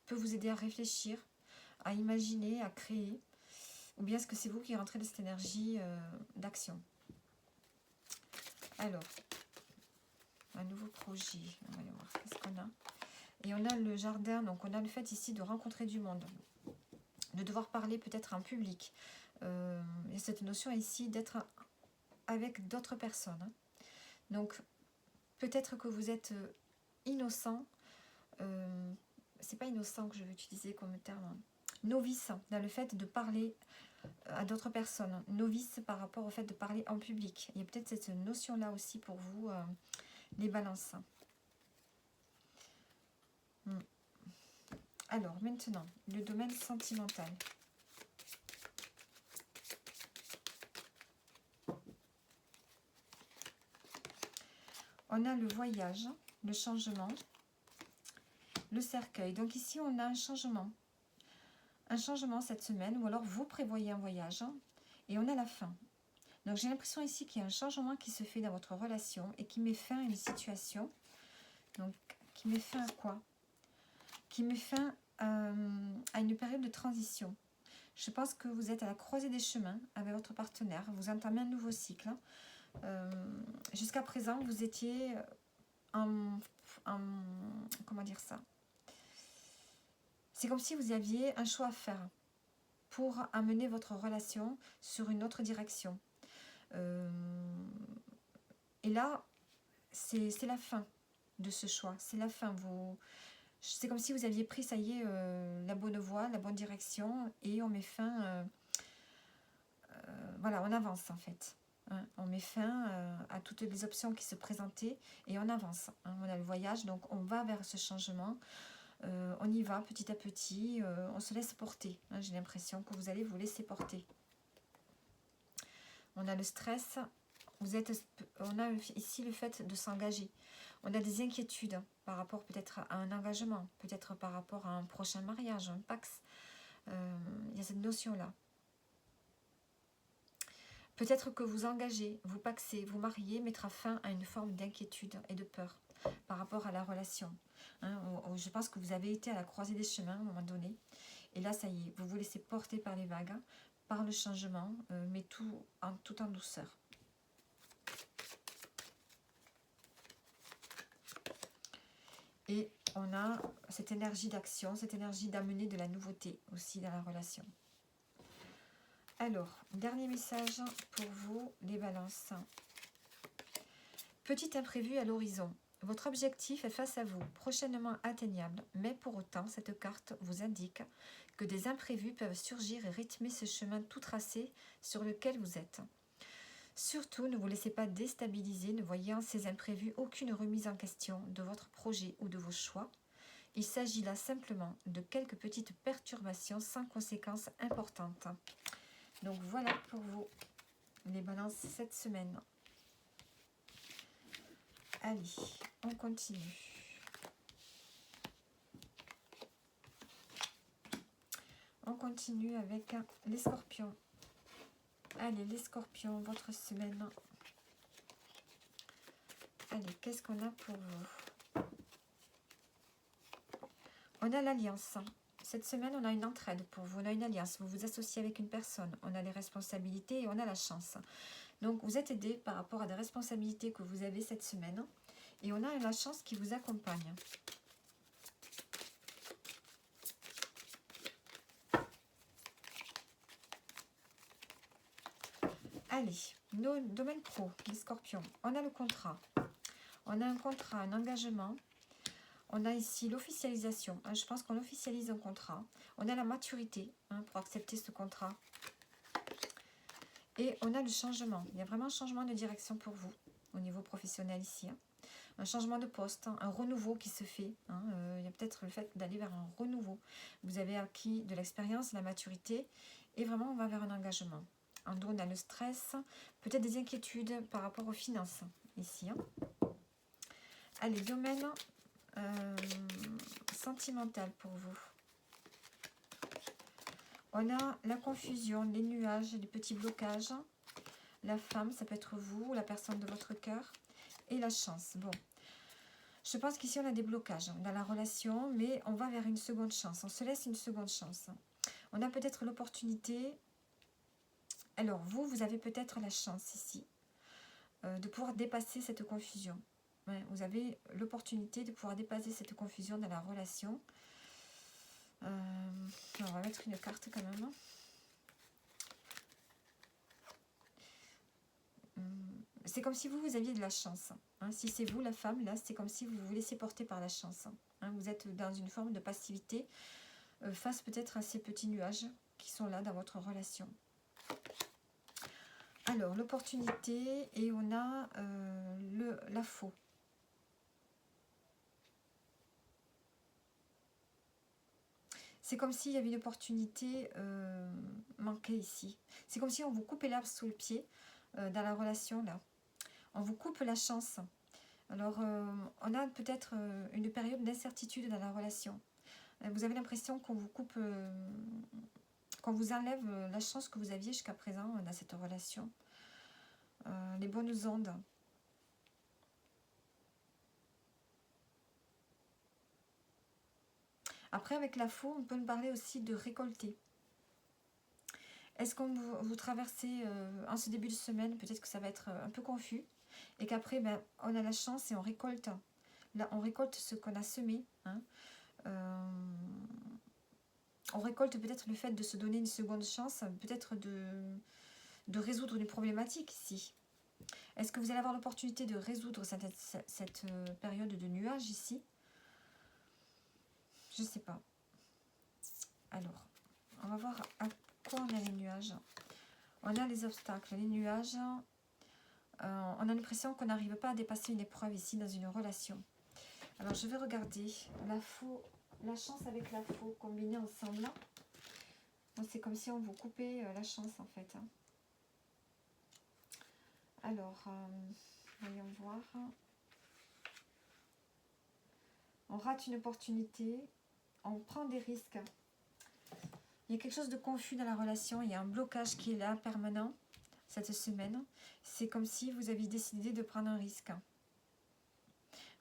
Peut vous aider à réfléchir, à imaginer, à créer? Ou bien est-ce que c'est vous qui rentrez dans cette énergie d'action? Alors, un nouveau projet, on va aller voir, qu'est-ce qu'on a? Et on a le jardin, donc on a le fait ici de rencontrer du monde, de devoir parler peut-être en public. Il y a cette notion ici d'être avec d'autres personnes. Hein. Donc, peut-être que vous êtes innocent, c'est pas innocent que je veux utiliser comme terme, hein. Novice dans le fait de parler à d'autres personnes, novice par rapport au fait de parler en public. Il y a peut-être cette notion-là aussi pour vous, les balances. Alors, maintenant, le domaine sentimental. On a le voyage, le changement, le cercueil. Donc ici, on a un changement. Un changement cette semaine, ou alors vous prévoyez un voyage, et on a la fin. Donc j'ai l'impression ici qu'il y a un changement qui se fait dans votre relation et qui met fin à une situation. Donc, qui met fin à quoi? Qui met fin à une période de transition. Je pense que vous êtes à la croisée des chemins avec votre partenaire. Vous entamez un nouveau cycle. Jusqu'à présent, vous étiez comment dire ça? C'est comme si vous aviez un choix à faire pour amener votre relation sur une autre direction. Et là, c'est la fin de ce choix. C'est la fin. C'est comme si vous aviez pris, ça y est, la bonne voie, la bonne direction, et on met fin, voilà, on avance en fait. Hein, on met fin à toutes les options qui se présentaient et on avance. Hein, on a le voyage, donc on va vers ce changement. On y va petit à petit, on se laisse porter. Hein, j'ai l'impression que vous allez vous laisser porter. On a le stress, on a ici le fait de s'engager. On a des inquiétudes par rapport peut-être à un engagement, peut-être par rapport à un prochain mariage, un pax. Il y a cette notion-là. Peut-être que vous engagez, vous paxez, vous mariez, mettra fin à une forme d'inquiétude et de peur par rapport à la relation. Hein, je pense que vous avez été à la croisée des chemins à un moment donné. Et là, ça y est, vous vous laissez porter par les vagues, par le changement, mais tout en douceur. Et on a cette énergie d'action, cette énergie d'amener de la nouveauté aussi dans la relation. Alors, dernier message pour vous, les balances. Petit imprévu à l'horizon. Votre objectif est face à vous, prochainement atteignable, mais pour autant, cette carte vous indique que des imprévus peuvent surgir et rythmer ce chemin tout tracé sur lequel vous êtes. Surtout, ne vous laissez pas déstabiliser, ne voyez en ces imprévus aucune remise en question de votre projet ou de vos choix. Il s'agit là simplement de quelques petites perturbations sans conséquences importantes. Donc voilà pour vous, les balances cette semaine. Allez, on continue. On continue avec les scorpions. Allez, les scorpions, votre semaine. Allez, qu'est-ce qu'on a pour vous? On a l'alliance. Cette semaine, on a une entraide pour vous. On a une alliance. Vous vous associez avec une personne. On a les responsabilités et on a la chance. Donc, vous êtes aidé par rapport à des responsabilités que vous avez cette semaine. Et on a la chance qui vous accompagne. Allez, nos domaines pro, les scorpions. On a le contrat. On a un contrat, un engagement. On a ici l'officialisation. Je pense qu'on officialise un contrat. On a la maturité pour accepter ce contrat. Et on a le changement. Il y a vraiment un changement de direction pour vous au niveau professionnel ici. Un changement de poste, un renouveau qui se fait. Il y a peut-être le fait d'aller vers un renouveau. Vous avez acquis de l'expérience, de la maturité. Et vraiment, on va vers un engagement. En dos, on a le stress. Peut-être des inquiétudes par rapport aux finances ici. Allez, domaine sentimental pour vous. On a la confusion, les nuages, les petits blocages. La femme, ça peut être vous, la personne de votre cœur. Et la chance. Bon, je pense qu'ici on a des blocages dans la relation, mais on va vers une seconde chance. On se laisse une seconde chance. On a peut-être l'opportunité. Alors vous avez peut-être la chance ici de pouvoir dépasser cette confusion. Ouais, vous avez l'opportunité de pouvoir dépasser cette confusion dans la relation. On va mettre une carte quand même. C'est comme si vous aviez de la chance. Si c'est vous la femme, là, c'est comme si vous vous laissez porter par la chance. Vous êtes dans une forme de passivité face peut-être à ces petits nuages qui sont là dans votre relation. Alors, l'opportunité, et on a la faux. C'est comme s'il y avait une opportunité manquée ici. C'est comme si on vous coupait l'herbe sous le pied dans la relation, là. On vous coupe la chance. Alors, on a peut-être une période d'incertitude dans la relation. Vous avez l'impression qu'on vous coupe, qu'on vous enlève la chance que vous aviez jusqu'à présent dans cette relation. Les bonnes ondes. Après, avec la faux, on peut nous parler aussi de récolter. Est-ce que vous traversez en ce début de semaine, peut-être que ça va être un peu confus, et qu'après, ben, on a la chance et on récolte. Là, on récolte ce qu'on a semé. Hein. On récolte peut-être le fait de se donner une seconde chance, peut-être de résoudre une problématique ici. Est-ce que vous allez avoir l'opportunité de résoudre cette période de nuages ici? Je ne sais pas. Alors, on va voir à quoi on a les nuages. On a les obstacles, les nuages. On a l'impression qu'on n'arrive pas à dépasser une épreuve ici dans une relation. Alors, je vais regarder la chance avec la faux combinés ensemble. C'est comme si on vous coupait la chance en fait. Alors, voyons voir. On rate une opportunité, on prend des risques. Il y a quelque chose de confus dans la relation, il y a un blocage qui est là, permanent, cette semaine. C'est comme si vous aviez décidé de prendre un risque.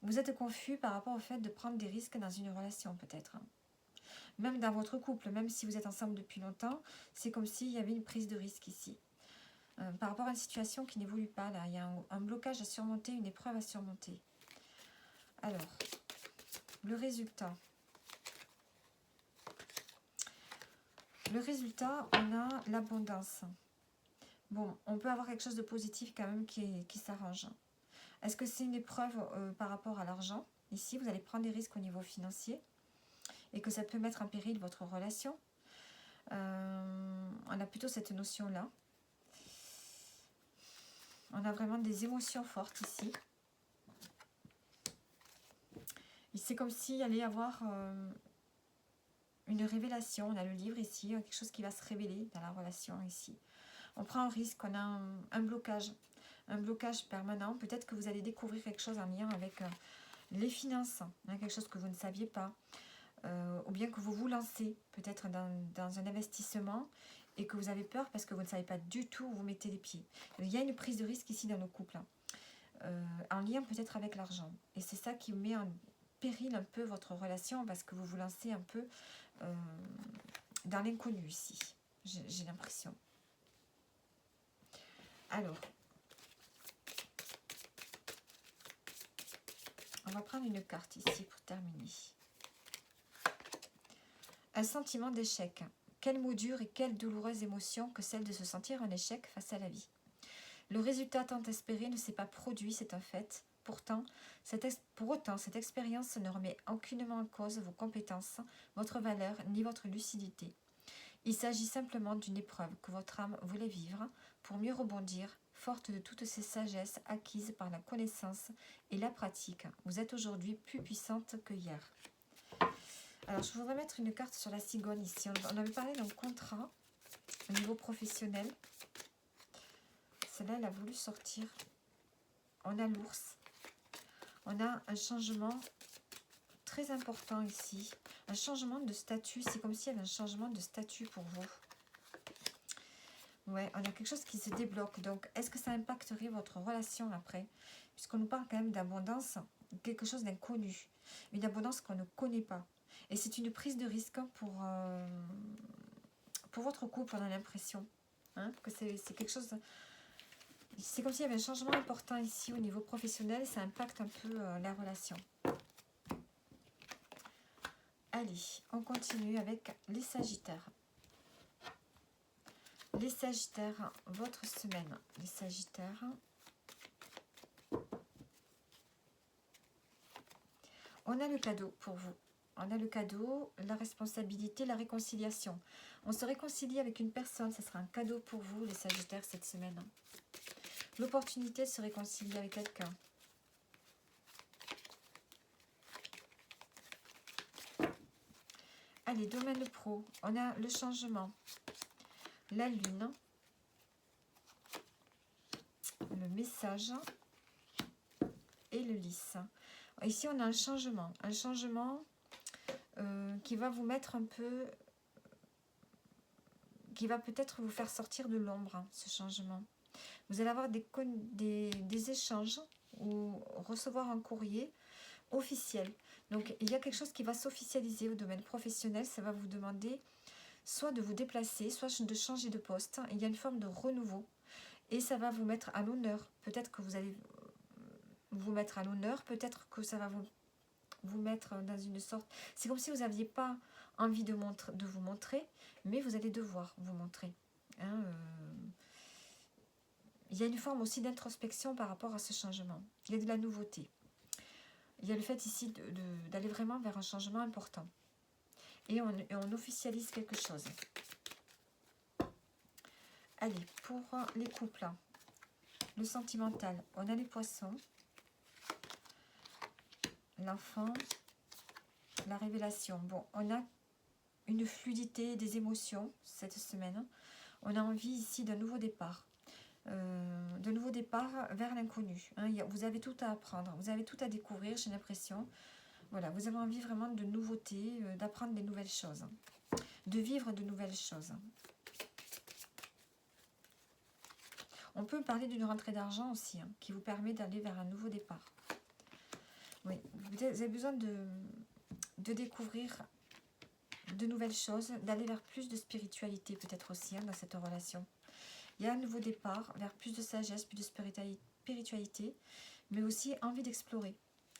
Vous êtes confus par rapport au fait de prendre des risques dans une relation peut-être. Même dans votre couple, même si vous êtes ensemble depuis longtemps, c'est comme s'il y avait une prise de risque ici. Par rapport à une situation qui n'évolue pas, là, il y a un blocage à surmonter, une épreuve à surmonter. Alors, le résultat. Le résultat, on a l'abondance. Bon, on peut avoir quelque chose de positif quand même qui s'arrange. Est-ce que c'est une épreuve par rapport à l'argent? Ici, vous allez prendre des risques au niveau financier et que ça peut mettre en péril votre relation. On a plutôt cette notion-là. On a vraiment des émotions fortes ici. C'est comme s'il allait y avoir une révélation. On a le livre ici, quelque chose qui va se révéler dans la relation ici. On prend un risque, on a un blocage permanent. Peut-être que vous allez découvrir quelque chose en lien avec les finances, hein, quelque chose que vous ne saviez pas. Ou bien que vous vous lancez peut-être dans un investissement et que vous avez peur parce que vous ne savez pas du tout où vous mettez les pieds. Il y a une prise de risque ici dans nos couples, hein, en lien peut-être avec l'argent. Et c'est ça qui met en péril un peu votre relation parce que vous vous lancez un peu dans l'inconnu ici. J'ai l'impression. Alors, on va prendre une carte ici pour terminer. Un sentiment d'échec. Quel mot dur et quelle douloureuse émotion que celle de se sentir un échec face à la vie. Le résultat tant espéré ne s'est pas produit, c'est un fait. Pour autant, cette expérience ne remet aucunement en cause vos compétences, votre valeur ni votre lucidité. Il s'agit simplement d'une épreuve que votre âme voulait vivre pour mieux rebondir, forte de toutes ces sagesses acquises par la connaissance et la pratique. Vous êtes aujourd'hui plus puissante que hier. Alors, je voudrais mettre une carte sur la cigogne ici. On avait parlé d'un contrat au niveau professionnel. Celle-là, elle a voulu sortir. On a l'ours. On a un changement très important ici. Un changement de statut. C'est comme s'il y avait un changement de statut pour vous. Ouais, on a quelque chose qui se débloque. Donc, est-ce que ça impacterait votre relation après? Puisqu'on nous parle quand même d'abondance, quelque chose d'inconnu. Une abondance qu'on ne connaît pas. Et c'est une prise de risque pour votre couple, on a l'impression. Hein, que c'est quelque chose... C'est comme s'il y avait un changement important ici au niveau professionnel. Ça impacte un peu la relation. Allez, on continue avec les Sagittaires. Les Sagittaires, votre semaine. Les Sagittaires. On a le cadeau pour vous. On a le cadeau, la responsabilité, la réconciliation. On se réconcilie avec une personne, ce sera un cadeau pour vous, les Sagittaires, cette semaine. L'opportunité de se réconcilier avec quelqu'un. Allez, domaine pro, on a le changement, la lune, le message et le lys. Ici, on a un changement qui va vous mettre un peu, qui va peut-être vous faire sortir de l'ombre, hein, ce changement. Vous allez avoir des échanges ou recevoir un courrier officiel. Donc, il y a quelque chose qui va s'officialiser au domaine professionnel. Ça va vous demander soit de vous déplacer, soit de changer de poste. Il y a une forme de renouveau et ça va vous mettre à l'honneur. Peut-être que vous allez vous mettre à l'honneur, peut-être que ça va vous mettre dans une sorte... C'est comme si vous n'aviez pas envie de vous montrer, mais vous allez devoir vous montrer. Hein, il y a une forme aussi d'introspection par rapport à ce changement. Il y a de la nouveauté. Il y a le fait ici d'aller vraiment vers un changement important. Et on officialise quelque chose. Allez, pour les couples, le sentimental, on a les poissons, l'enfant, la révélation. Bon, on a une fluidité des émotions cette semaine. On a envie ici d'un nouveau départ. De nouveau départ vers l'inconnu. Hein. Vous avez tout à apprendre, vous avez tout à découvrir, j'ai l'impression. Voilà, vous avez envie vraiment de nouveautés, d'apprendre des nouvelles choses, de vivre de nouvelles choses. On peut parler d'une rentrée d'argent aussi, hein, qui vous permet d'aller vers un nouveau départ. Oui, vous avez besoin de découvrir de nouvelles choses, d'aller vers plus de spiritualité peut-être aussi hein, dans cette relation. Il y a un nouveau départ vers plus de sagesse, plus de spiritualité, mais aussi envie d'explorer.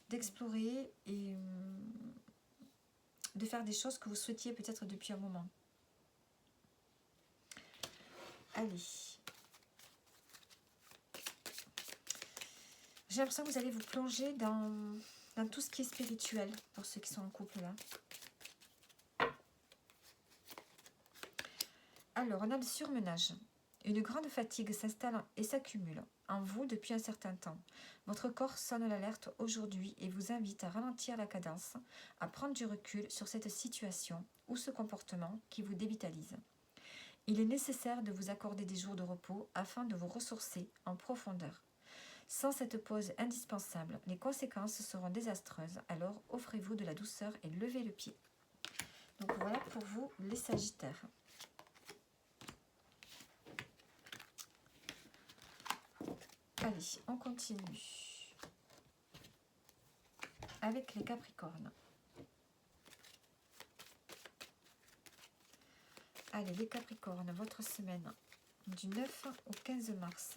D'explorer et de faire des choses que vous souhaitiez peut-être depuis un moment. Allez. J'ai l'impression que vous allez vous plonger dans tout ce qui est spirituel pour ceux qui sont en couple là. Alors, on a le surmenage. Une grande fatigue s'installe et s'accumule en vous depuis un certain temps. Votre corps sonne l'alerte aujourd'hui et vous invite à ralentir la cadence, à prendre du recul sur cette situation ou ce comportement qui vous dévitalise. Il est nécessaire de vous accorder des jours de repos afin de vous ressourcer en profondeur. Sans cette pause indispensable, les conséquences seront désastreuses, alors offrez-vous de la douceur et levez le pied. Donc voilà pour vous les Sagittaires. Allez, on continue avec les Capricornes. Allez, les Capricornes, votre semaine du 9 au 15 mars.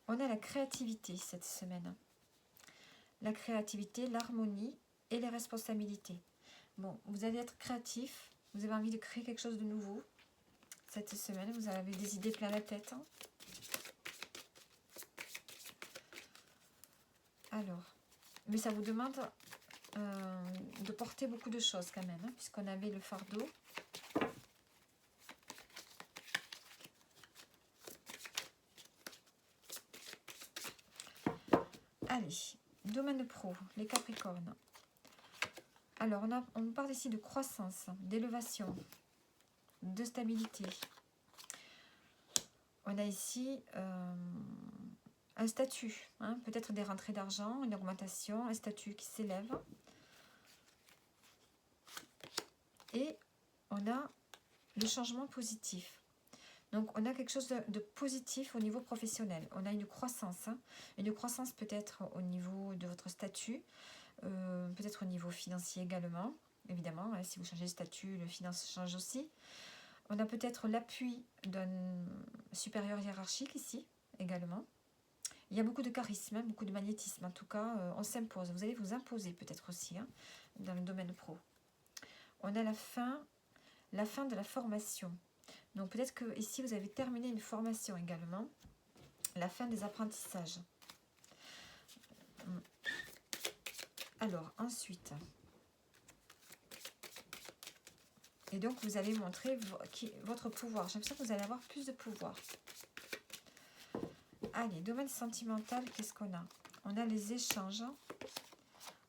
On a la créativité cette semaine. La créativité, l'harmonie et les responsabilités. Bon, vous allez être créatif, vous avez envie de créer quelque chose de nouveau. Cette semaine, vous avez des idées plein la tête. Alors, mais ça vous demande de porter beaucoup de choses quand même, hein, puisqu'on avait le fardeau. Allez, domaine pro, les Capricornes. Alors, on parle ici de croissance, d'élévation, de stabilité. On a ici un statut, hein, peut-être des rentrées d'argent, une augmentation, un statut qui s'élève. Et on a le changement positif. Donc, on a quelque chose de positif au niveau professionnel. On a une croissance. Hein, une croissance peut-être au niveau de votre statut, peut-être au niveau financier également. Évidemment, hein, si vous changez de statut, le finance change aussi. On a peut-être l'appui d'un supérieur hiérarchique ici, également. Il y a beaucoup de charisme, hein, beaucoup de magnétisme. En tout cas, on s'impose. Vous allez vous imposer peut-être aussi hein, dans le domaine pro. On a la fin de la formation. Donc peut-être que ici, vous avez terminé une formation également. La fin des apprentissages. Alors, ensuite... Et donc, vous allez montrer votre pouvoir. J'ai l'impression que vous allez avoir plus de pouvoir. Allez, domaine sentimental, qu'est-ce qu'on a? On a les échanges.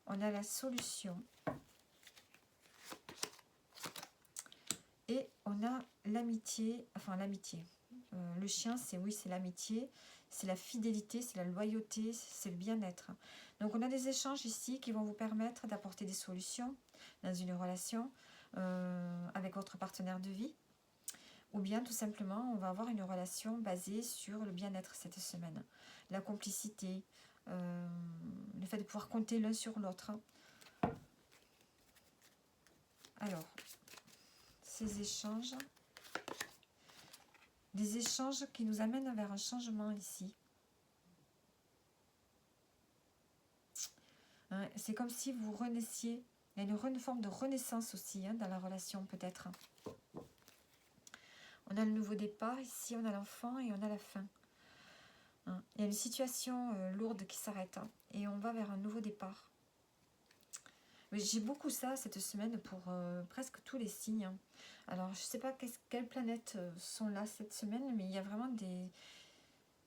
On a la solution. Et on a l'amitié. Enfin, l'amitié. Le chien, c'est l'amitié. C'est la fidélité, c'est la loyauté, c'est le bien-être. Donc, on a des échanges ici qui vont vous permettre d'apporter des solutions dans une relation. Avec votre partenaire de vie, ou bien tout simplement on va avoir une relation basée sur le bien-être cette semaine, la complicité, le fait de pouvoir compter l'un sur l'autre. Alors, ces échanges, des échanges qui nous amènent vers un changement ici. Hein, c'est comme si vous renaissiez. Il y a une forme de renaissance aussi hein, dans la relation peut-être. On a le nouveau départ ici, on a l'enfant et on a la fin. Hein, il y a une situation lourde qui s'arrête hein, et on va vers un nouveau départ. J'ai beaucoup ça cette semaine pour presque tous les signes. Hein. Alors je ne sais pas quelles planètes sont là cette semaine, mais il y a vraiment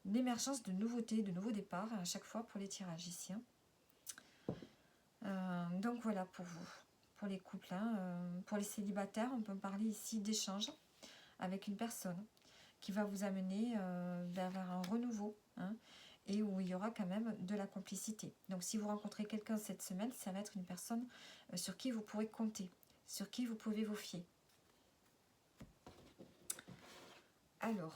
l'émergence de nouveautés, de nouveaux départs à chaque fois pour les tirages ici. Hein. Donc voilà pour vous, pour les couples. Hein. Pour les célibataires, on peut parler ici d'échange avec une personne qui va vous amener vers un renouveau hein, et où il y aura quand même de la complicité. Donc si vous rencontrez quelqu'un cette semaine, ça va être une personne sur qui vous pourrez compter, sur qui vous pouvez vous fier. Alors,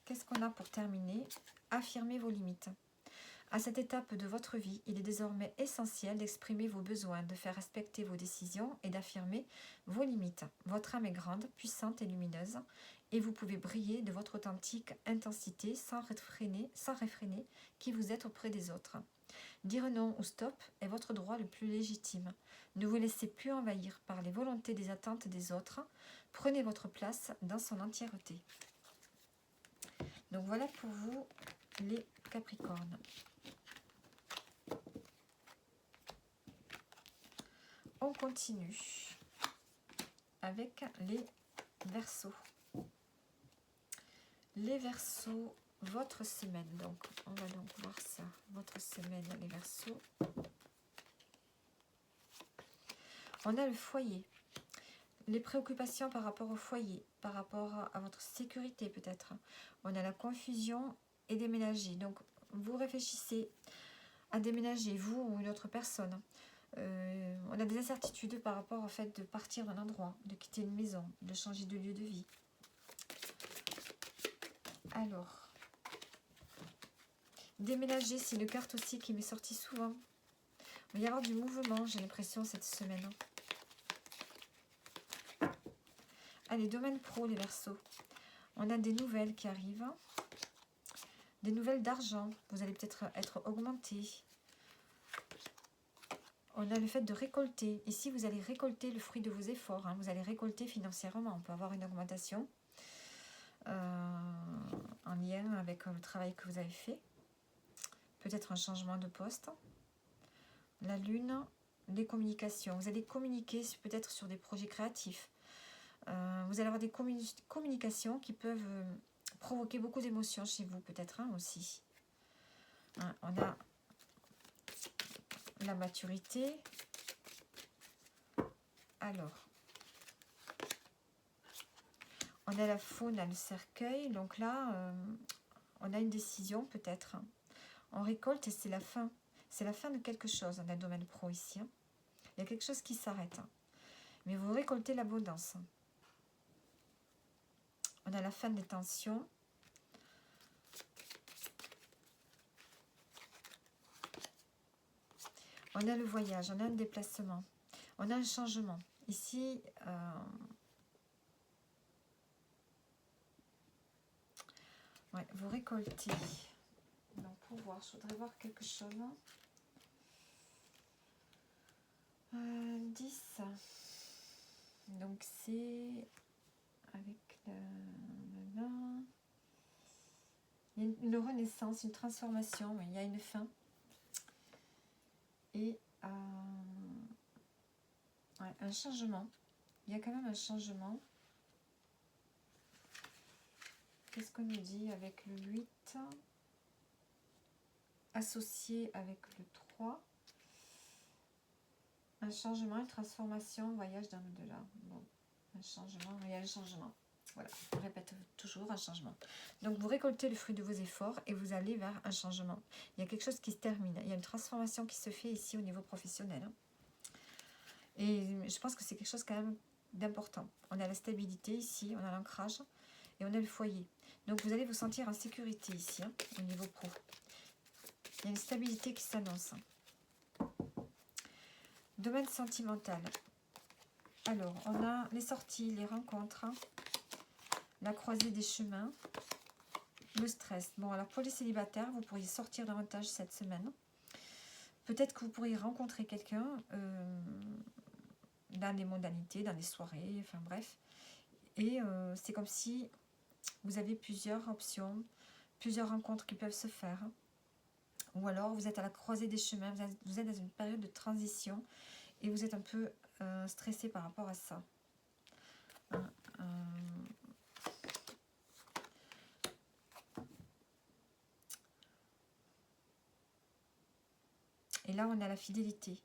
qu'est-ce qu'on a pour terminer? Affirmez vos limites. À cette étape de votre vie, il est désormais essentiel d'exprimer vos besoins, de faire respecter vos décisions et d'affirmer vos limites. Votre âme est grande, puissante et lumineuse et vous pouvez briller de votre authentique intensité sans réfréner qui vous êtes auprès des autres. Dire non ou stop est votre droit le plus légitime. Ne vous laissez plus envahir par les volontés et des attentes des autres. Prenez votre place dans son entièreté. Donc voilà pour vous les Capricornes. On continue avec les Verseaux. Les Verseaux, votre semaine. Donc, on va donc voir ça. Votre semaine, les Verseaux. On a le foyer. Les préoccupations par rapport au foyer, par rapport à votre sécurité peut-être. On a la confusion et déménager. Donc, vous réfléchissez à déménager, vous ou une autre personne. On a des incertitudes par rapport au fait de partir d'un endroit, de quitter une maison, de changer de lieu de vie. Alors, déménager, c'est une carte aussi qui m'est sortie souvent. Il va y avoir du mouvement, j'ai l'impression, cette semaine. Allez, domaine pro, les Verseaux. On a des nouvelles qui arrivent. Des nouvelles d'argent. Vous allez peut-être être augmenté. On a le fait de récolter. Ici, vous allez récolter le fruit de vos efforts. Hein. Vous allez récolter financièrement. On peut avoir une augmentation en lien avec le travail que vous avez fait. Peut-être un changement de poste. La lune, les communications. Vous allez communiquer peut-être sur des projets créatifs. Vous allez avoir des communications qui peuvent provoquer beaucoup d'émotions chez vous, peut-être hein, aussi. Hein, on a la maturité. Alors, on a la faune, on a le cercueil. Donc là, on a une décision peut-être. On récolte et c'est la fin. C'est la fin de quelque chose. On a le domaine pro ici. Hein. Il y a quelque chose qui s'arrête. Hein. Mais vous récoltez l'abondance. On a la fin des tensions. On a le voyage, on a un déplacement, on a un changement. Ici, ouais, vous récoltez. Donc, pour voir, je voudrais voir quelque chose. 10. Donc, c'est avec il y a une renaissance, une transformation, mais il y a une fin. Et ouais, un changement. Il y a quand même un changement. Qu'est-ce qu'on nous dit avec le 8 associé avec le 3? Un changement, une transformation, un voyage dans l'au-delà. Bon, un changement, il y a un changement. Voilà, on répète toujours un changement. Donc, vous récoltez le fruit de vos efforts et vous allez vers un changement. Il y a quelque chose qui se termine. Il y a une transformation qui se fait ici au niveau professionnel. Hein. Et je pense que c'est quelque chose quand même d'important. On a la stabilité ici, on a l'ancrage et on a le foyer. Donc, vous allez vous sentir en sécurité ici, hein, au niveau pro. Il y a une stabilité qui s'annonce. Domaine sentimental. Alors, on a les sorties, les rencontres, la croisée des chemins, le stress. Bon, alors pour les célibataires, vous pourriez sortir davantage cette semaine. Peut-être que vous pourriez rencontrer quelqu'un dans des modalités, dans des soirées, enfin bref. Et c'est comme si vous avez plusieurs options, plusieurs rencontres qui peuvent se faire. Ou alors vous êtes à la croisée des chemins, vous êtes dans une période de transition et vous êtes un peu stressé par rapport à ça. Hein, et là, on a la fidélité.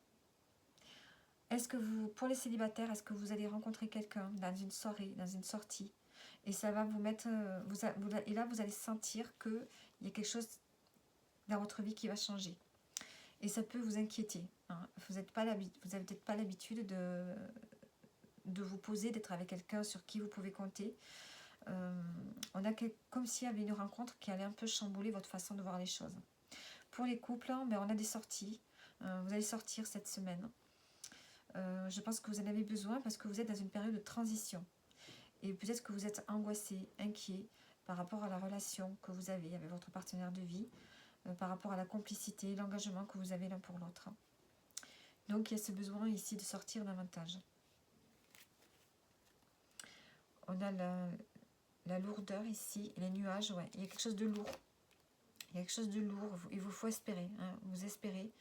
Est-ce que vous, pour les célibataires, est-ce que vous allez rencontrer quelqu'un dans une soirée, dans une sortie, et ça va vous mettre, et là, vous allez sentir qu'il y a quelque chose dans votre vie qui va changer. Et ça peut vous inquiéter. Hein. Vous n'avez peut-être pas l'habitude de vous poser, d'être avec quelqu'un sur qui vous pouvez compter. On a comme s'il y avait une rencontre qui allait un peu chambouler votre façon de voir les choses. Pour les couples, on a des sorties. Vous allez sortir cette semaine. Je pense que vous en avez besoin parce que vous êtes dans une période de transition. Et peut-être que vous êtes angoissé, inquiet par rapport à la relation que vous avez avec votre partenaire de vie, par rapport à la complicité, l'engagement que vous avez l'un pour l'autre. Donc il y a ce besoin ici de sortir davantage. On a la lourdeur ici, et les nuages, ouais. Il y a quelque chose de lourd. Il y a quelque chose de lourd, il vous faut espérer, hein. Vous espérez.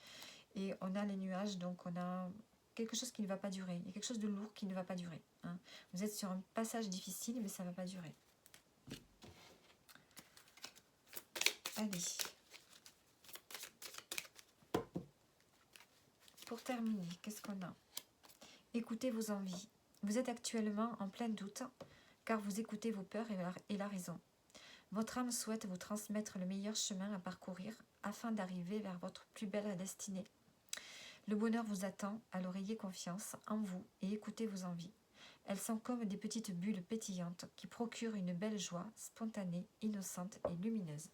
Et on a les nuages, donc on a quelque chose qui ne va pas durer. Il y a quelque chose de lourd qui ne va pas durer. Hein. Vous êtes sur un passage difficile, mais ça ne va pas durer. Allez. Pour terminer, qu'est-ce qu'on a? Écoutez vos envies. Vous êtes actuellement en plein doute, car vous écoutez vos peurs et la raison. Votre âme souhaite vous transmettre le meilleur chemin à parcourir afin d'arriver vers votre plus belle destinée. Le bonheur vous attend, alors ayez confiance en vous et écoutez vos envies. Elles sont comme des petites bulles pétillantes qui procurent une belle joie spontanée, innocente et lumineuse.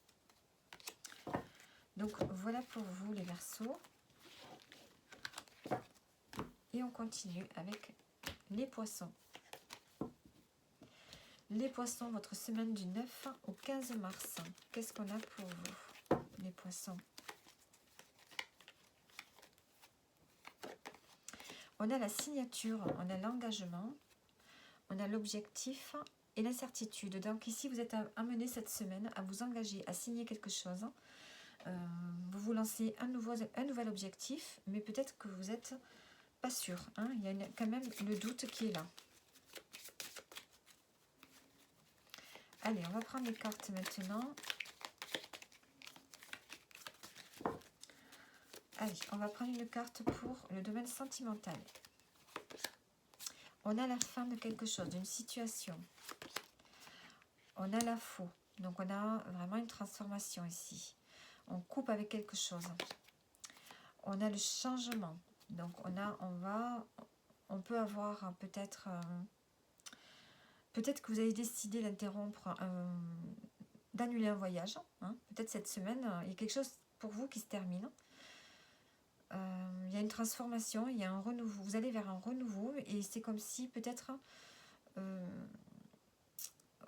Donc voilà pour vous les Verseaux. Et on continue avec les Poissons. Les Poissons, votre semaine du 9 au 15 mars. Qu'est-ce qu'on a pour vous, les Poissons? On a la signature, on a l'engagement, on a l'objectif et l'incertitude. Donc ici, vous êtes amené cette semaine à vous engager, à signer quelque chose. Vous vous lancez un nouvel objectif, mais peut-être que vous n'êtes pas sûr. Hein. Il y a quand même le doute qui est là. Allez, on va prendre les cartes maintenant. Allez, on va prendre une carte pour le domaine sentimental. On a la fin de quelque chose, d'une situation. On a la faux. Donc, on a vraiment une transformation ici. On coupe avec quelque chose. On a le changement. Donc, on peut avoir peut-être... peut-être que vous avez décidé d'interrompre, d'annuler un voyage. Hein. Peut-être cette semaine, il y a quelque chose pour vous qui se termine. Il y a une transformation, il y a un renouveau. Vous allez vers un renouveau et c'est comme si peut-être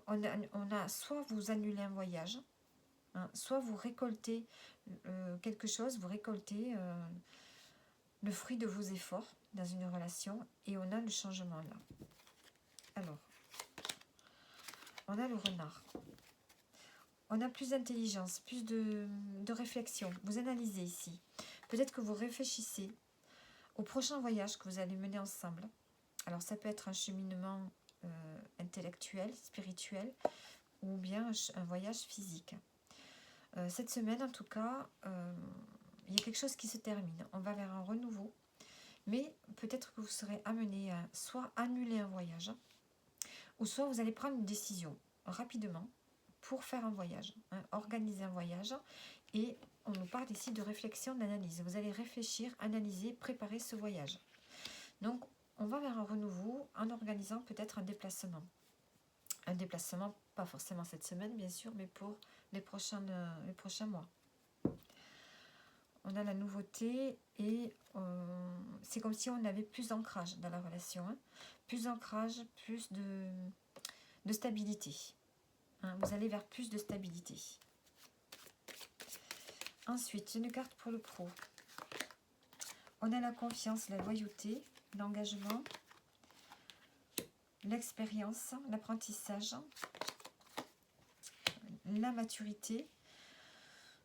on a soit vous annulez un voyage, hein, soit vous récoltez quelque chose, vous récoltez le fruit de vos efforts dans une relation et on a le changement là. Alors, on a le renard. On a plus d'intelligence, plus de réflexion. Vous analysez ici. Peut-être que vous réfléchissez au prochain voyage que vous allez mener ensemble. Alors ça peut être un cheminement intellectuel, spirituel, ou bien un voyage physique. Cette semaine, en tout cas, il y a quelque chose qui se termine. On va vers un renouveau, mais peut-être que vous serez amené à soit annuler un voyage, ou soit vous allez prendre une décision rapidement pour faire un voyage, hein, organiser un voyage. Et on nous parle ici de réflexion, d'analyse. Vous allez réfléchir, analyser, préparer ce voyage. Donc, on va vers un renouveau en organisant peut-être un déplacement. Un déplacement, pas forcément cette semaine, bien sûr, mais pour les prochains mois. on a la nouveauté et c'est comme si on avait plus d'ancrage dans la relation. Hein. Plus d'ancrage, plus de stabilité. Hein. Vous allez vers plus de stabilité. Ensuite, une carte pour le pro. On a la confiance, la loyauté, l'engagement, l'expérience, l'apprentissage, la maturité,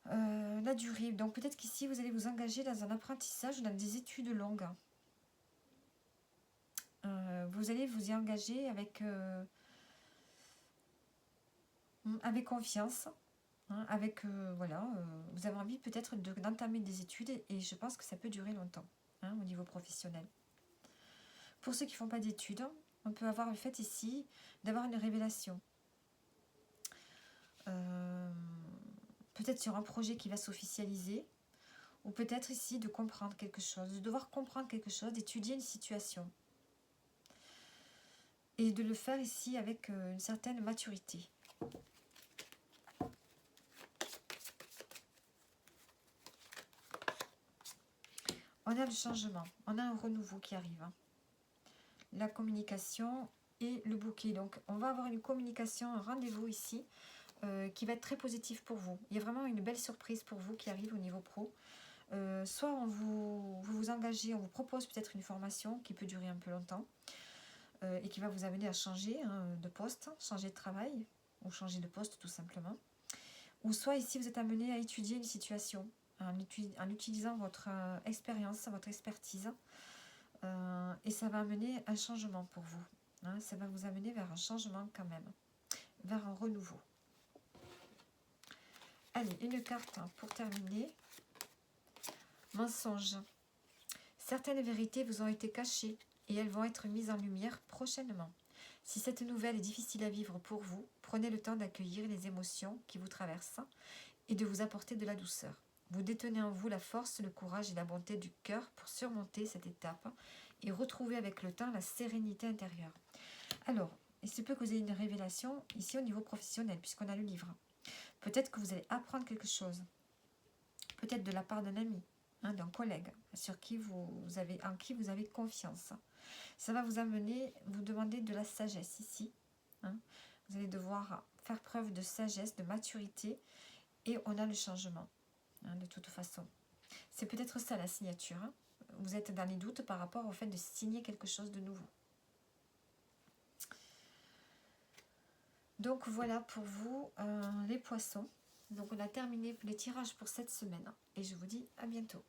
la durée. Donc peut-être qu'ici, vous allez vous engager dans un apprentissage ou dans des études longues. Vous allez vous y engager avec confiance. Hein, voilà, vous avez envie peut-être d'entamer des études et je pense que ça peut durer longtemps hein, au niveau professionnel. Pour ceux qui ne font pas d'études, on peut avoir le fait ici d'avoir une révélation. Peut-être sur un projet qui va s'officialiser ou peut-être ici de comprendre quelque chose, de devoir comprendre quelque chose, d'étudier une situation. Et de le faire ici avec une certaine maturité. On a le changement, on a un renouveau qui arrive. Hein. La communication et le bouquet. Donc, on va avoir une communication, un rendez-vous ici qui va être très positif pour vous. Il y a vraiment une belle surprise pour vous qui arrive au niveau pro. Soit vous vous engagez, on vous propose peut-être une formation qui peut durer un peu longtemps et qui va vous amener à changer hein, de poste, changer de travail ou changer de poste tout simplement. Ou soit ici, vous êtes amené à étudier une situation en utilisant votre expérience, votre expertise. Et ça va amener un changement pour vous. Hein, ça va vous amener vers un changement quand même, vers un renouveau. Allez, une carte pour terminer. Mensonge. Certaines vérités vous ont été cachées et elles vont être mises en lumière prochainement. Si cette nouvelle est difficile à vivre pour vous, prenez le temps d'accueillir les émotions qui vous traversent et de vous apporter de la douceur. Vous détenez en vous la force, le courage et la bonté du cœur pour surmonter cette étape et retrouver avec le temps la sérénité intérieure. Alors, il se peut que vous ayez une révélation ici au niveau professionnel, puisqu'on a le livre. Peut-être que vous allez apprendre quelque chose, peut-être de la part d'un ami, hein, d'un collègue, en qui vous avez confiance. Ça va vous amener, vous demander de la sagesse ici. Hein. Vous allez devoir faire preuve de sagesse, de maturité, et on a le changement. Hein, de toute façon. C'est peut-être ça la signature. Hein. Vous êtes dans les doutes par rapport au fait de signer quelque chose de nouveau. Donc voilà pour vous les poissons. Donc on a terminé les tirages pour cette semaine. Et je vous dis à bientôt.